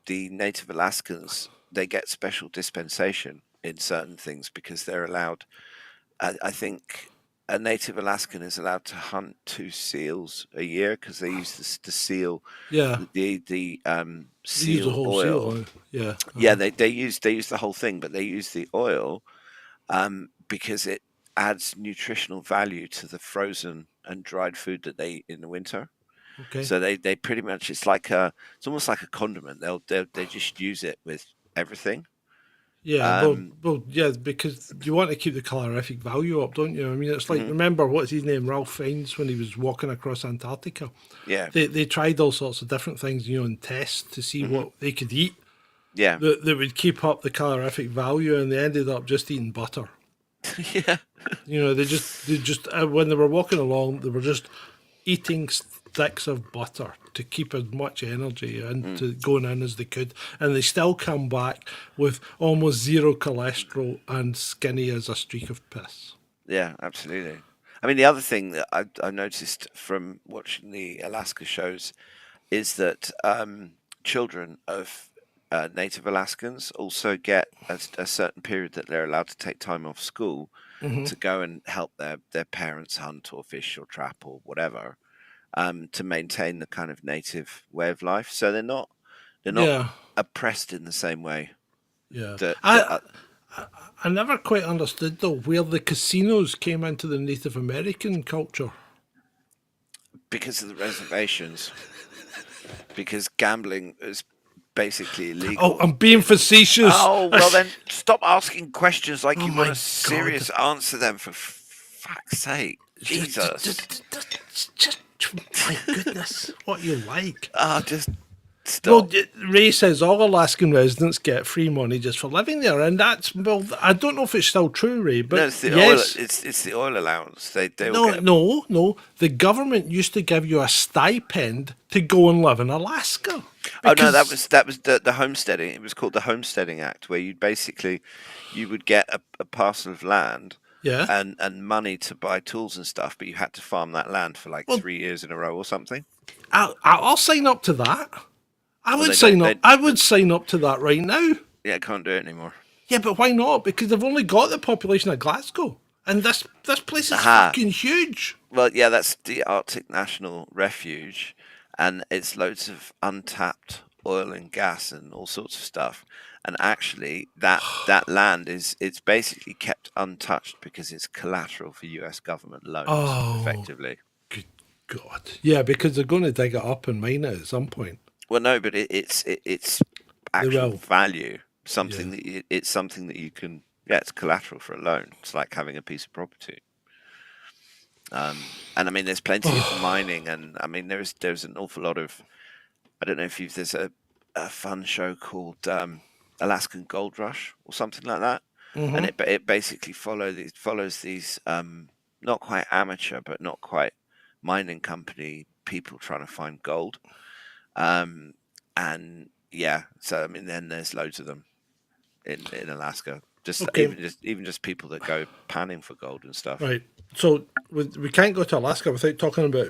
Native Alaskans, they get special dispensation in certain things because they're allowed. I think a Native Alaskan is allowed to hunt 2 seals a year because they use the seal. Yeah. The They use seal the whole oil. seal oil. Yeah. Yeah, they use the whole thing, but they use the oil because it adds nutritional value to the frozen and dried food that they eat in the winter. Okay. So they pretty much it's almost like a condiment. They just use it with everything. Yeah, well, yeah, because you want to keep the calorific value up, don't you? I mean, it's like remember what's his name, Ralph Fiennes, when he was walking across Antarctica. Yeah, They tried all sorts of different things, you know, in tests to see what they could eat yeah, that would keep up the calorific value, and they ended up just eating butter. yeah. You know, they just when they were walking along, they were just eating sticks of butter to keep as much energy into going in as they could, and they still come back with almost zero cholesterol and skinny as a streak of piss. Yeah, absolutely. I mean, the other thing that I noticed from watching the Alaska shows is that children of Native Alaskans also get a certain period that they're allowed to take time off school to go and help their parents hunt or fish or trap or whatever, to maintain the kind of native way of life. So they're not oppressed in the same way. Yeah, That, I never quite understood though where the casinos came into the Native American culture. because of the reservations, because gambling is basically illegal. Oh, I'm being facetious. Oh, well then stop asking questions like you my want a God. serious answer then, for fuck's sake. Jesus. My goodness, what you like. Just Well, stop. Ray says all Alaskan residents get free money just for living there, and that's, well, I don't know if it's still true, Ray, but No, it's the yes. oil. It's the oil allowance. They all get No. The government used to give you a stipend to go and live in Alaska. Oh no, that because- was the homesteading. It was called the Homesteading Act, where you would get a parcel of land, Yeah. and money to buy tools and stuff, but you had to farm that land for like 3 years in a row or something. I'll sign up to that. I would they sign don't- up. I would sign up to that right now. Yeah, can't do it anymore. Yeah, but why not? Because they've only got the population of Glasgow, and this place is Aha. fucking huge. Well, yeah, that's the Arctic National Refuge, and it's loads of untapped oil and gas and all sorts of stuff. And actually, that land it's basically kept untouched because it's collateral for U.S. government loans, Oh, effectively. good God. Yeah, because they're going to dig it up and mine it at some point. Well, no, but it's They actual will. value. Yeah. Something it's something that you can. Yeah, it's collateral for a loan. It's like having a piece of property. And I mean, there's plenty of mining, and I mean, there's an awful lot of. I don't know if you've there's a fun show called Alaskan Gold Rush or something like that, and it basically follows these not quite amateur but not quite mining company people trying to find gold, and yeah, so I mean, then there's loads of them in Alaska. Just Okay. even just people that go panning for gold and stuff. Right. So we can't go to Alaska without talking about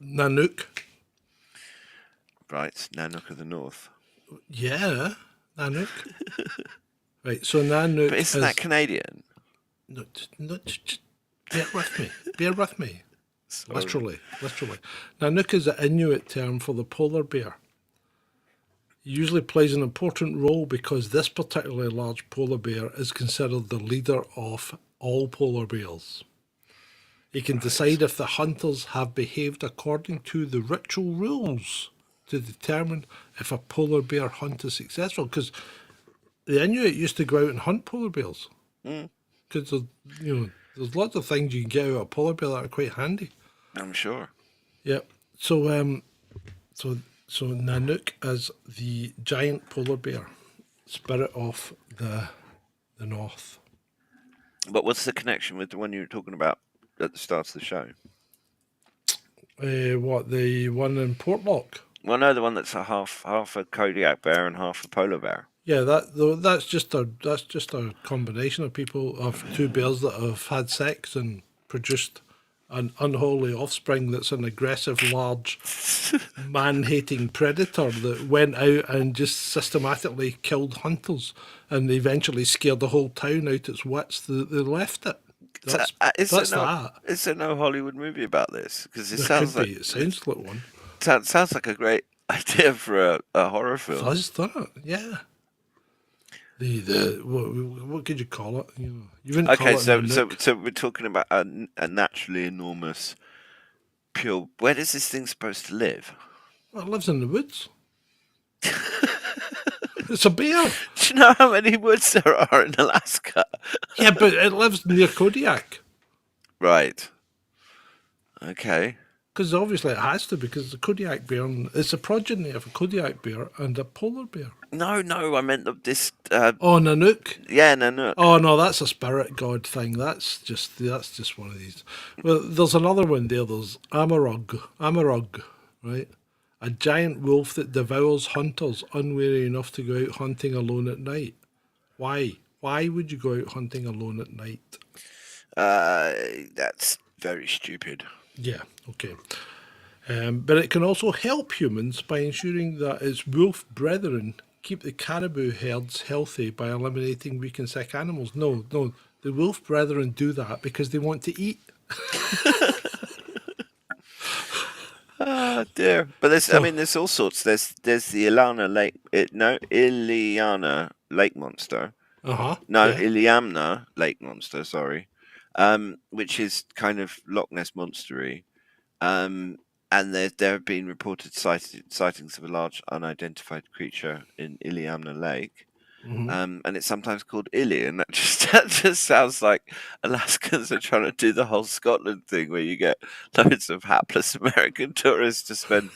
Nanook. Right, Nanook of the North. Yeah, Nanook. Right. So Nanook But isn't is that Canadian? no, just bear with me. Bear with me. Sorry. Literally. Nanook is the Inuit term for the polar bear. It usually plays an important role because this particularly large polar bear is considered the leader of all polar bears. He can decide if the hunters have behaved according to the ritual rules to determine if a polar bear hunt is successful. Because the Inuit used to go out and hunt polar bears. Because there's lots of things you can get out of a polar bear that are quite handy. I'm sure. Yep. So Nanook is the giant polar bear, spirit of the north. But what's the connection with the one you were talking about at the start of the show? What, the one in Portlock? Well, no, the one that's a half a Kodiak bear and half a polar bear. Yeah, that's just a combination of people of two bears that have had sex and produced an unholy offspring that's an aggressive, large, man-hating predator that went out and just systematically killed hunters and eventually scared the whole town out its wits. They left it. That's that. Is there no Hollywood movie about this? Because it There sounds could like be. It sounds like one. sounds like a great idea for a horror film. Does that? Yeah. What could you call it? You wouldn't call Okay, it so we're talking about a naturally enormous, pure. Where is this thing supposed to live? Well, it lives in the woods. It's a bear. Do you know how many woods there are in Alaska? Yeah, but it lives near Kodiak. Right. Okay. Because obviously it has to, because the Kodiak bear, it's a progeny of a Kodiak bear and a polar bear. No, I meant this. Oh, Nanook. Yeah, Nanook. Oh no, that's a spirit god thing. That's just one of these. Well, there's another one there. There's Amarug, right? A giant wolf that devours hunters unwary enough to go out hunting alone at night. Why? Why would you go out hunting alone at night? That's very stupid. Yeah, okay. But it can also help humans by ensuring that its wolf brethren keep the caribou herds healthy by eliminating weak and sick animals. No, the wolf brethren do that because they want to eat. Oh dear. But there's all sorts. There's the Iliana lake monster. Uh-huh. No, yeah. Iliamna lake monster. Sorry, which is kind of Loch Ness monstery. And there have been reported sightings of a large unidentified creature in Iliamna Lake. And it's sometimes called Illy, and that just sounds like Alaskans are trying to do the whole Scotland thing, where you get loads of hapless American tourists to spend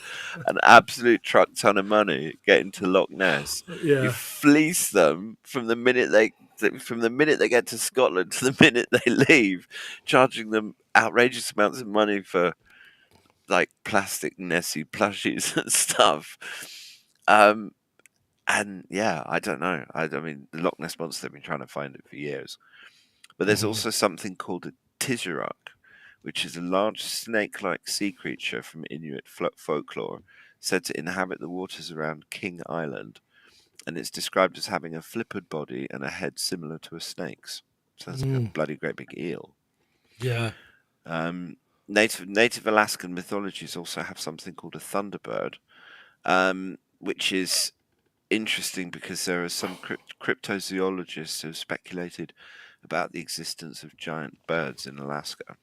an absolute truck ton of money getting to Loch Ness. Yeah. You fleece them from the minute they get to Scotland to the minute they leave, charging them outrageous amounts of money for like plastic Nessie plushies and stuff. And yeah, I don't know. I mean, the Loch Ness Monster, they've been trying to find it for years. But there's also something called a Tizuruk, which is a large snake-like sea creature from Inuit folklore, said to inhabit the waters around King Island. and it's described as having a flippered body and a head similar to a snake's. So that's like a bloody great big eel. Yeah. Native Alaskan mythologies also have something called a thunderbird, which is interesting because there are some cryptozoologists who have speculated about the existence of giant birds in Alaska,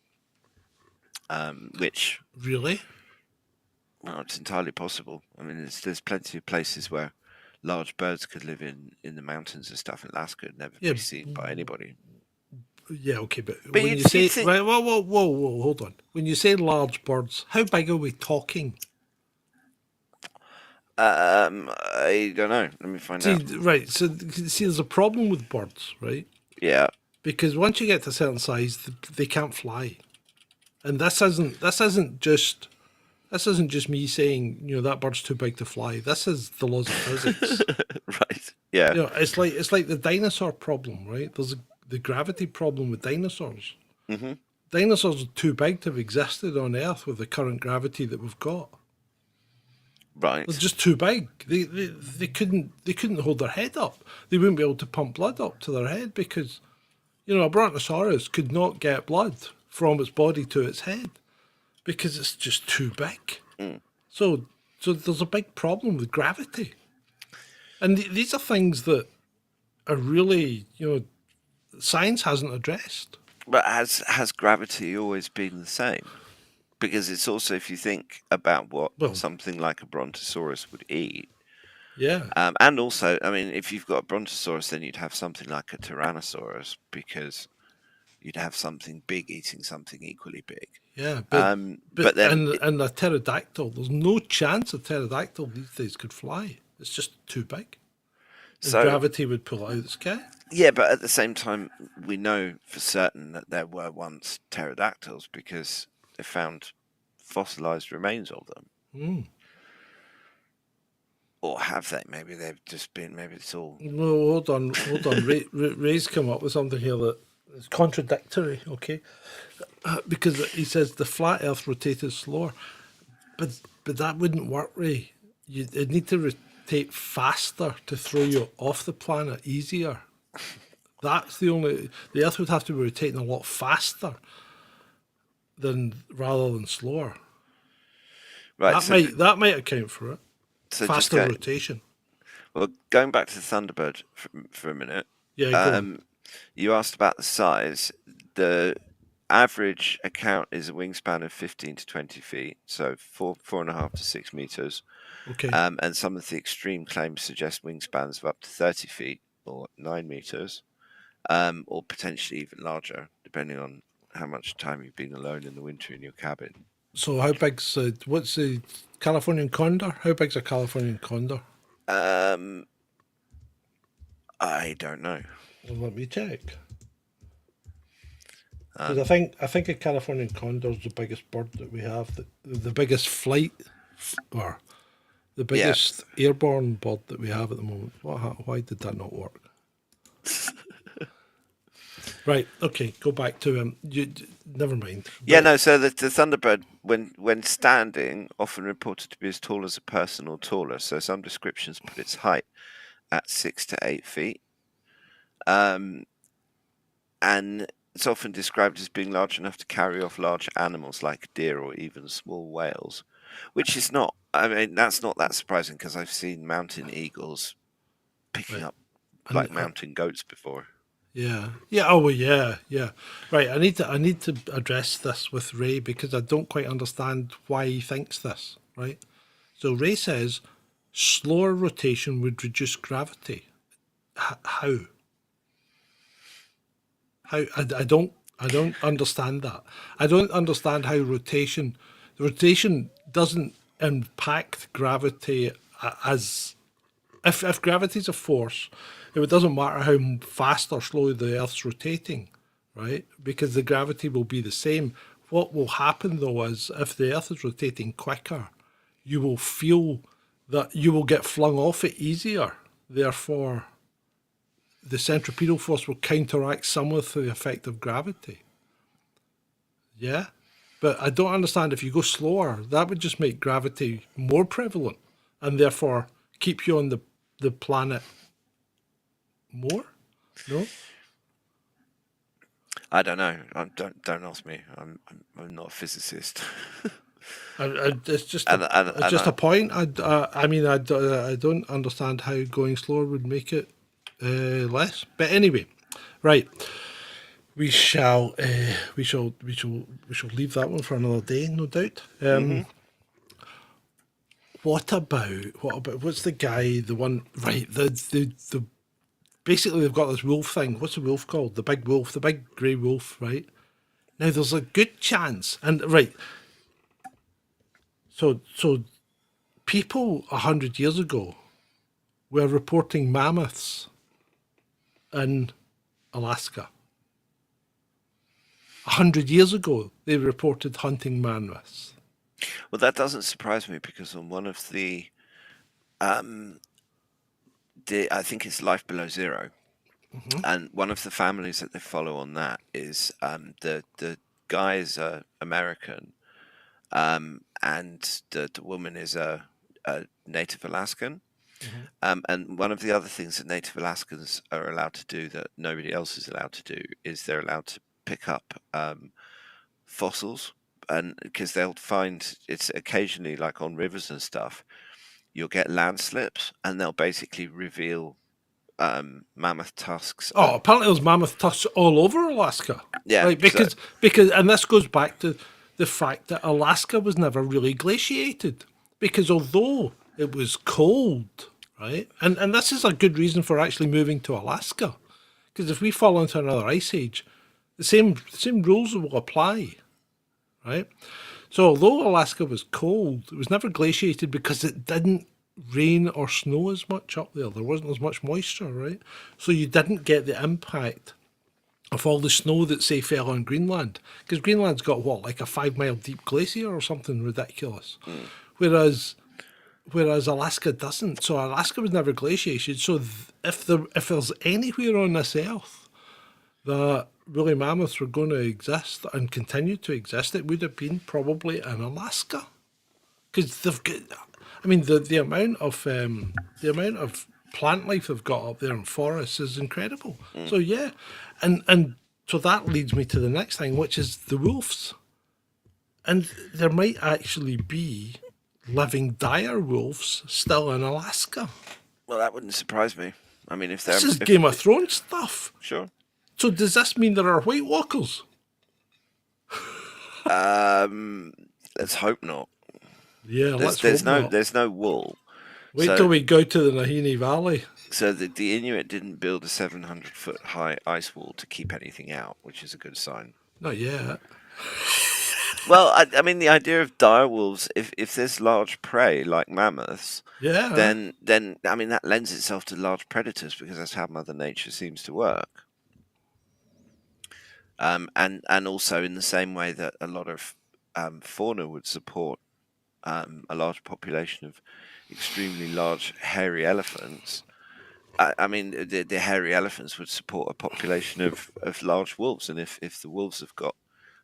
which, Really? well, it's entirely possible. I mean, there's plenty of places where large birds could live in the mountains and stuff in Alaska and never be seen by anybody. Yeah, okay, but But when you'd- you say you'd think- right, whoa, hold on. When you say large birds, how big are we talking? I don't know. Let me find See, out. right, so see, there's a problem with birds, right? Yeah. Because once you get to a certain size, they can't fly, and this isn't just me saying, you know, that bird's too big to fly. This is the laws of physics. Right. Yeah. You know, it's like the dinosaur problem, right? There's the gravity problem with dinosaurs. Mm-hmm. Dinosaurs are too big to have existed on Earth with the current gravity that we've got. Right. They're just too big. They couldn't hold their head up. They wouldn't be able to pump blood up to their head because, you know, a brontosaurus could not get blood from its body to its head because it's just too big. So there's a big problem with gravity, and these are things that are really, you know, science hasn't addressed. But has gravity always been the same? Because it's also, if you think about what Well- something like a brontosaurus would eat, Yeah, and also, I mean, if you've got a brontosaurus, then you'd have something like a tyrannosaurus because you'd have something big eating something equally big. yeah, but but then and a pterodactyl, there's no chance a pterodactyl these days could fly. It's just too big. And So- gravity would pull it out of the sky. Yeah, but at the same time, we know for certain that there were once pterodactyls because they found fossilized remains of them. Or have they? Maybe they've just been. Maybe it's all. No, hold on. Ray's come up with something here that is contradictory, okay? Because he says the flat Earth rotated slower, but that wouldn't work, Ray. You'd need to rotate faster to throw you off the planet easier. That's the Earth would have to be rotating a lot faster rather than slower. Right. That might account for it. so Faster just rotation. well, going back to the Thunderbird for a minute. Yeah, go on. You asked about the size. The average account is a wingspan of 15 to 20 feet, so 4.5 to 6 meters. Okay. And some of the extreme claims suggest wingspans of up to 30 feet or 9 meters, or potentially even larger, depending on how much time you've been alone in the winter in your cabin. So how big's what's the Californian condor? How big's a Californian condor? I don't know. Well, let me check. 'Cause I think a Californian condor is the biggest bird that we have, the biggest flight, or the biggest airborne bird that we have at the moment. Why did that not work? Right. Okay. Go back to never mind. Yeah, no. So the Thunderbird, when standing, often reported to be as tall as a person or taller. So some descriptions put its height at 6 to 8 feet, and it's often described as being large enough to carry off large animals like deer or even small whales, which is not. I mean, that's not that surprising because I've seen mountain eagles picking up like mountain goats before. Yeah. Yeah. Oh, well, yeah. Yeah. Right. I need to address this with Ray because I don't quite understand why he thinks this. Right. So Ray says slower rotation would reduce gravity. How? How? I don't understand that. I don't understand how rotation doesn't impact gravity as if gravity's a force. It doesn't matter how fast or slow the Earth's rotating, right? Because the gravity will be the same. What will happen though is if the Earth is rotating quicker, you will feel that you will get flung off it easier. Therefore, the centripetal force will counteract some of the effect of gravity. Yeah? But I don't understand if you go slower, that would just make gravity more prevalent and therefore keep you on the the planet more? No? I don't know. Don't ask me. I'm not a physicist. It's just and, it's just a point. I mean, I don't understand how going slower would make it less. But anyway, right. We shall leave that one for another day, no doubt. What about what's the guy? The one, right? The basically they've got this wolf thing. What's the wolf called? The big wolf, the big grey wolf, right? Now there's a good chance, and right. So people 100 years ago were reporting mammoths in Alaska. 100 years ago, they reported hunting mammoths. Well, that doesn't surprise me because on one of I think it's Life Below Zero, and one of the families that they follow on that is the guy is American, and the woman is a Native Alaskan. And one of the other things that Native Alaskans are allowed to do that nobody else is allowed to do is they're allowed to pick up fossils, and because they'll find it's occasionally like on rivers and stuff, you'll get landslips, and they'll basically reveal mammoth tusks. Oh, apparently there's mammoth tusks all over Alaska. Yeah, Right, because and this goes back to the fact that Alaska was never really glaciated. Because although it was cold, right? And this is a good reason for actually moving to Alaska. Because if we fall into another ice age, the same rules will apply. Right? So although Alaska was cold, it was never glaciated because it didn't rain or snow as much up there. There wasn't as much moisture, right? So you didn't get the impact of all the snow that, say, fell on Greenland. Because Greenland's got, what, like a 5 mile deep glacier or something ridiculous. Whereas Alaska doesn't. So Alaska was never glaciated. So if there's anywhere on this earth that woolly mammoths were going to exist and continue to exist, it would have been probably in Alaska. Because they've got, I mean, the amount of plant life they've got up there in forests is incredible. So yeah, and so that leads me to the next thing, which is the wolves. And there might actually be living dire wolves still in Alaska. Well, that wouldn't surprise me. I mean, if they're This is Game of Thrones stuff. sure. So does this mean there are White Walkers? Let's hope not. Yeah, There's hope not. there's no wool. Wait so- till we go to the Nahini Valley. So the Inuit didn't build a 700-foot high ice wall to keep anything out, which is a good sign. Not yet. Well, I mean, the idea of dire wolves, if there's large prey like mammoths, Yeah. then I mean that lends itself to large predators because that's how Mother Nature seems to work. And also in the same way that a lot of fauna would support a large population of extremely large hairy elephants. I mean, the hairy elephants would support a population of large wolves, and if the wolves have got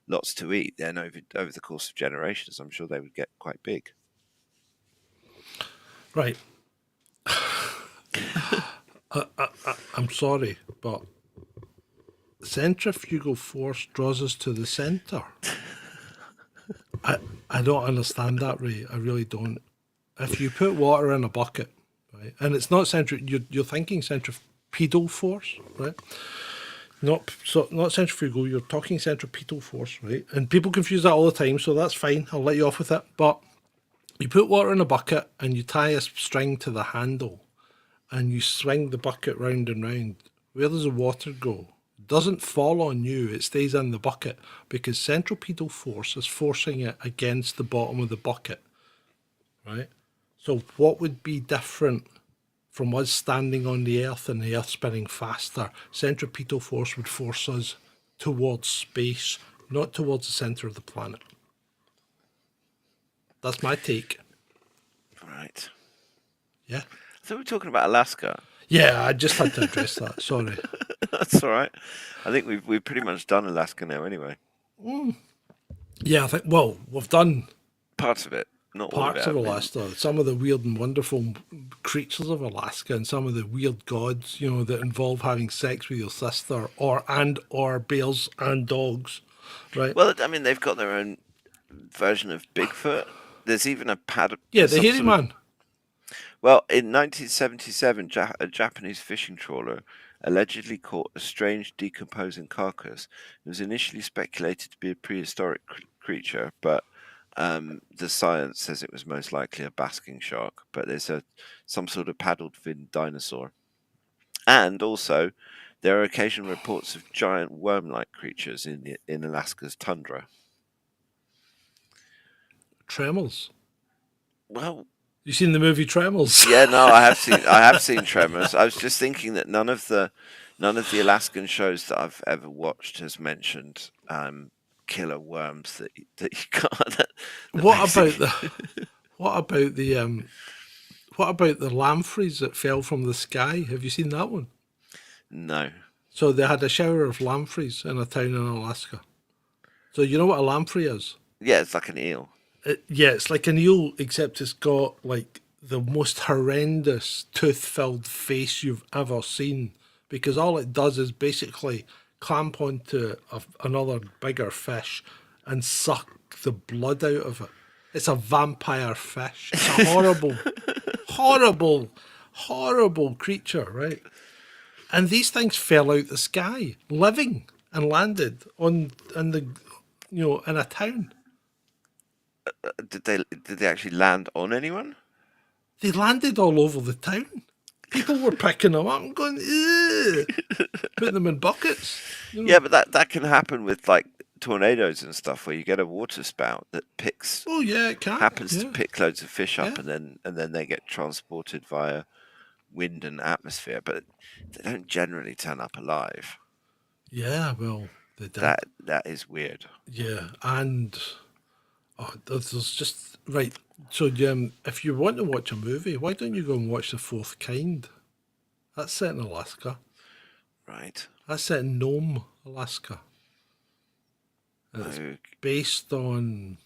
lots to eat, then over the course of generations, I'm sure they would get quite big. Right. I'm sorry, but centrifugal force draws us to the centre. I don't understand that, Ray. I really don't. If you put water in a bucket, right, and it's not you're thinking centripetal force, right? Not centrifugal. You're talking centripetal force, right? And people confuse that all the time, so that's fine. I'll let you off with it. But you put water in a bucket and you tie a string to the handle, and you swing the bucket round and round. Where does the water go? It doesn't fall on you. It stays in the bucket because centripetal force is forcing it against the bottom of the bucket, right? So what would be different from us standing on the earth and the earth spinning faster? Centripetal force would force us towards space, not towards the centre of the planet. That's my take. Right. Yeah? So we're talking about Alaska. Yeah, I just had to address that. Sorry. That's all right. I think we've pretty much done Alaska now anyway. Yeah, I think, well, we've done Parts of it. not all of it. parts I of mean, Alaska, some of the weird and wonderful creatures of Alaska, and some of the weird gods, that involve having sex with your sister, or bears and dogs, right? well, I mean, they've got their own version of Bigfoot. There's even Yeah, there's the some hairy sort of man. well, in 1977, a Japanese fishing trawler allegedly caught a strange decomposing carcass. It was initially speculated to be a prehistoric creature, but the science says it was most likely a basking shark. But there's some sort of paddled fin dinosaur, and also there are occasional reports of giant worm-like creatures in Alaska's tundra. Tremors. Well, You seen the movie Tremors? yeah, no, I have seen Tremors. I was just thinking that none of the Alaskan shows that I've ever watched has mentioned killer worms that you can't. That What about basically, what about the what about the lampreys that fell from the sky? Have you seen that one? no. So they had a shower of lampreys in a town in Alaska. So you know what a lamprey is? Yeah, it's like an eel. Yeah, it's like an eel, except it's got like the most horrendous tooth-filled face you've ever seen. Because all it does is basically clamp onto another bigger fish and suck the blood out of it. It's a vampire fish. It's a horrible, horrible, horrible creature, right? And these things fell out the sky, living, and landed in a town. Did they actually land on anyone? They landed all over the town. People were picking them up and going, "Ugh," putting them in buckets. Yeah, but that can happen with like tornadoes and stuff, where you get a water spout that Oh yeah, it can. happens to Yeah, pick loads of fish up, yeah, and then they get transported via wind and atmosphere, but they don't generally turn up alive. yeah. Well, they did. That is weird. Yeah, and there's just right. So, if you want to watch a movie, why don't you go and watch The Fourth Kind? That's set in Alaska. Right. That's set in Nome, Alaska. And it's Okay. based on,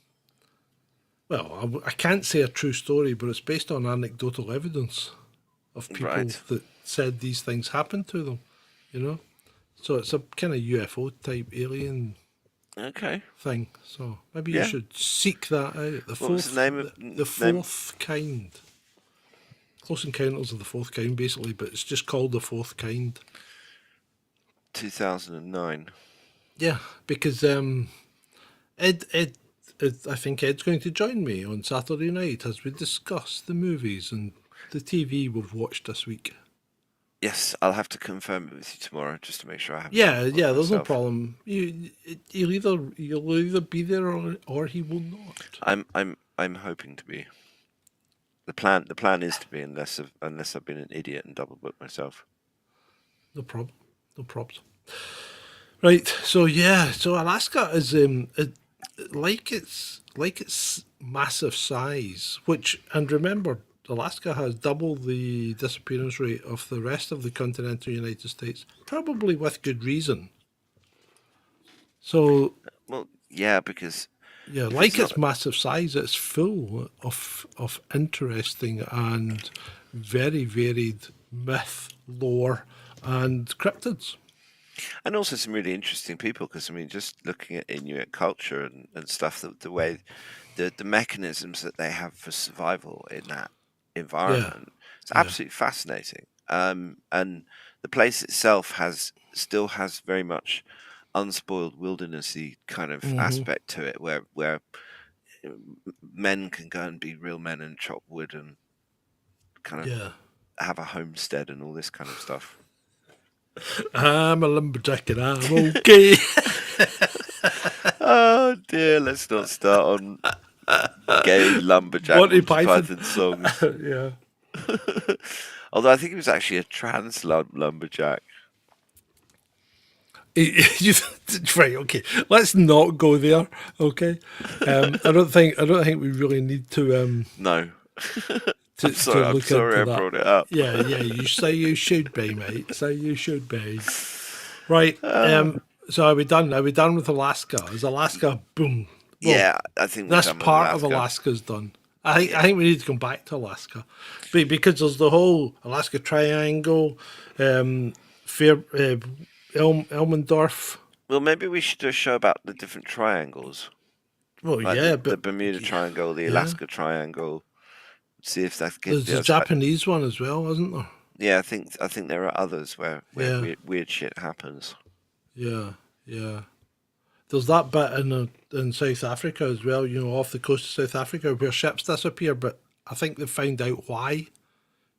well, I can't say a true story, but it's based on anecdotal evidence of people Right. that said these things happened to them, you know? So it's a kind of UFO type alien Okay. thing. So maybe you Yeah. should seek that out. What was the name of the name? Fourth Kind. Close Encounters of the Fourth Kind, basically, but it's just called The Fourth Kind. 2009. Yeah, because Ed, I think Ed's going to join me on Saturday night as we discuss the movies and the TV we've watched this week. Yes, I'll have to confirm it with you tomorrow just to make sure I haven't. Yeah, forgotten yeah. There's no myself. problem. You'll either be there or he will not. I'm hoping to be. The plan is to be, unless I've been an idiot and double booked myself. No problem. No problems. Right. So yeah. So Alaska is like its massive size, and remember, Alaska has double the disappearance rate of the rest of the continental United States, probably with good reason. So Well, yeah, because yeah, if like it's its massive size, it's full of interesting and very varied myth, lore, and cryptids. and also some really interesting people, because I mean, just looking at Inuit culture and stuff, the way the mechanisms that they have for survival in that Yeah, environment, it's yeah. absolutely fascinating. And the place itself still has very much unspoiled wildernessy kind of aspect to it, where men can go and be real men and chop wood and kind of Yeah. have a homestead and all this kind of stuff. I'm a lumberjack and I'm okay. Oh dear, let's not start on gay lumberjack Monty Monty Python. Python songs. Yeah. Although I think he was actually a trans lumberjack. Right, okay. Let's not go there. Okay. I don't think we really need to No, to, I'm sorry. to I'm look sorry I into that. brought it up. Yeah, yeah. You say you should be, mate. Say you should be. Right. So are we done? Are we done with Alaska? Is Alaska boom? Well, Yeah, I think we're this done with part of Alaska. Alaska's done. I think we need to come back to Alaska, because there's the whole Alaska Triangle, Fair, Elmendorf. Well, maybe we should do a show about the different triangles. Well, Like yeah, the but Bermuda Triangle, the Alaska Triangle. See if that there's the Japanese one as well, isn't there? Yeah, I think there are others where Yeah. weird shit happens. Yeah, yeah. There's that bit in South Africa as well, off the coast of South Africa where ships disappear, but I think they found out why.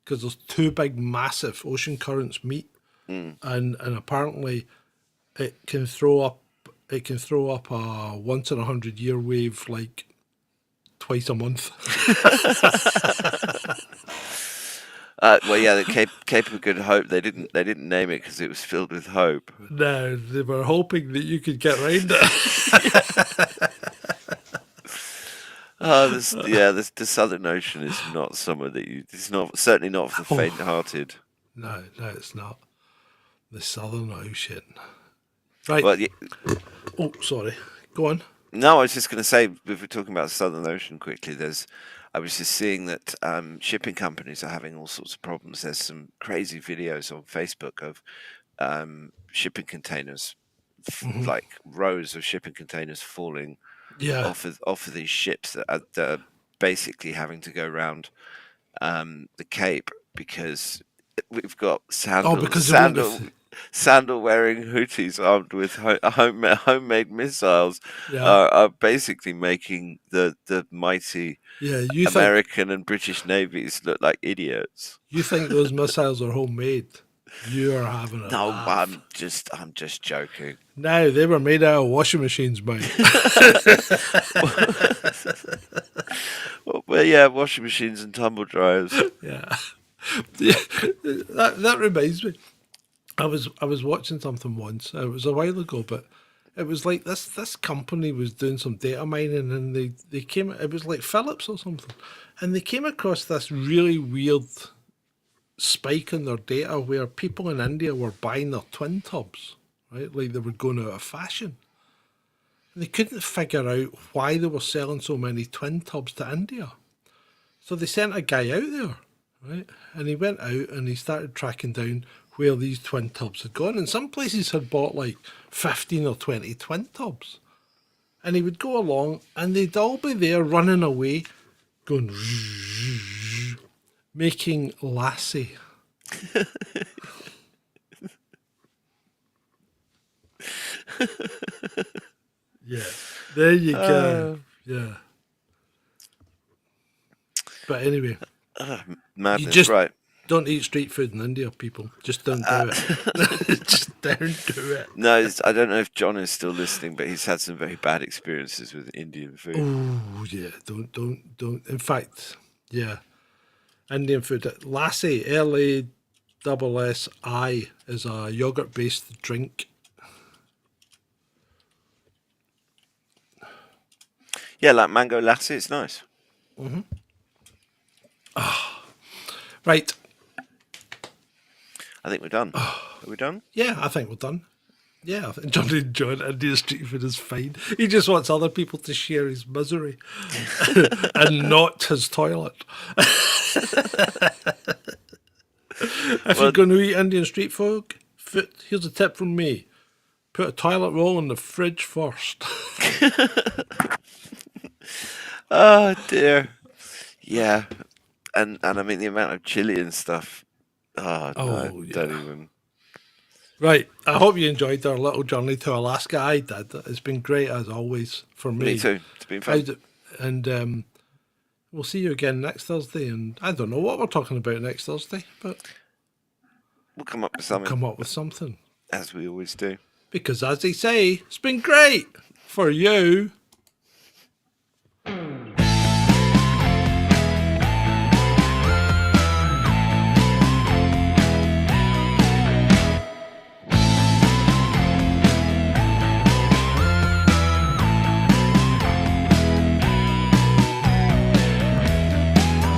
Because there's two big, massive ocean currents meet, and apparently it can throw up a once in 100-year wave like twice a month. Well, yeah, the Cape of Good Hope. They didn't name it because it was filled with hope. No, they were hoping that you could get round it. The Southern Ocean is not somewhere that it's not, certainly not for the faint-hearted. No, it's not. The Southern Ocean. Right. Well, yeah, Oh, sorry. Go on. no, I was just going to say, if we're talking about the Southern Ocean quickly, I was just seeing that shipping companies are having all sorts of problems. There's some crazy videos on Facebook of shipping containers, like rows of shipping containers falling Yeah. off of these ships that are basically having to go around the Cape because we've got sandal wearing Houthis armed with homemade missiles are basically making the mighty American and British navies look like idiots. You think those missiles are homemade? You are having a No, laugh. I'm just joking. No, they were made out of washing machines, mate. Well, yeah, washing machines and tumble dryers. Yeah. That reminds me. I was watching something once. It was a while ago, but it was like this company was doing some data mining, and they came. It was like Philips or something, and they came across this really weird spike in their data where people in India were buying their twin tubs, right? Like they were going out of fashion. And they couldn't figure out why they were selling so many twin tubs to India. So they sent a guy out there, right? And he went out and he started tracking down where these twin tubs had gone. And some places had bought like 15 or 20 twin tubs. And he would go along and they'd all be there running away, going, making lassie. Yeah, there you go. Yeah. But anyway, madness, you just right? don't eat street food in India, people. Just don't do it. Just don't do it. No, I don't know if John is still listening, but he's had some very bad experiences with Indian food. Oh yeah, don't. In fact, yeah, Indian food. Lassi, LASSI, is a yogurt-based drink. Yeah, like mango lassi, it's nice. Right. I think we're done. Are we done? Yeah, I think we're done. Yeah, I think Johnny John Indian street food is fine. He just wants other people to share his misery and not his toilet. If you're going to eat Indian street food, here's a tip from me. Put a toilet roll in the fridge first. Oh dear. Yeah. And I mean the amount of chili and stuff. Oh no, yeah. don't even. Right, I hope you enjoyed our little journey to Alaska. I did. It's been great as always for me. Me too. It's been fun. And we'll see you again next Thursday. And I don't know what we're talking about next Thursday, but We'll come up with something. come up with something. As we always do. Because as they say, it's been great for you.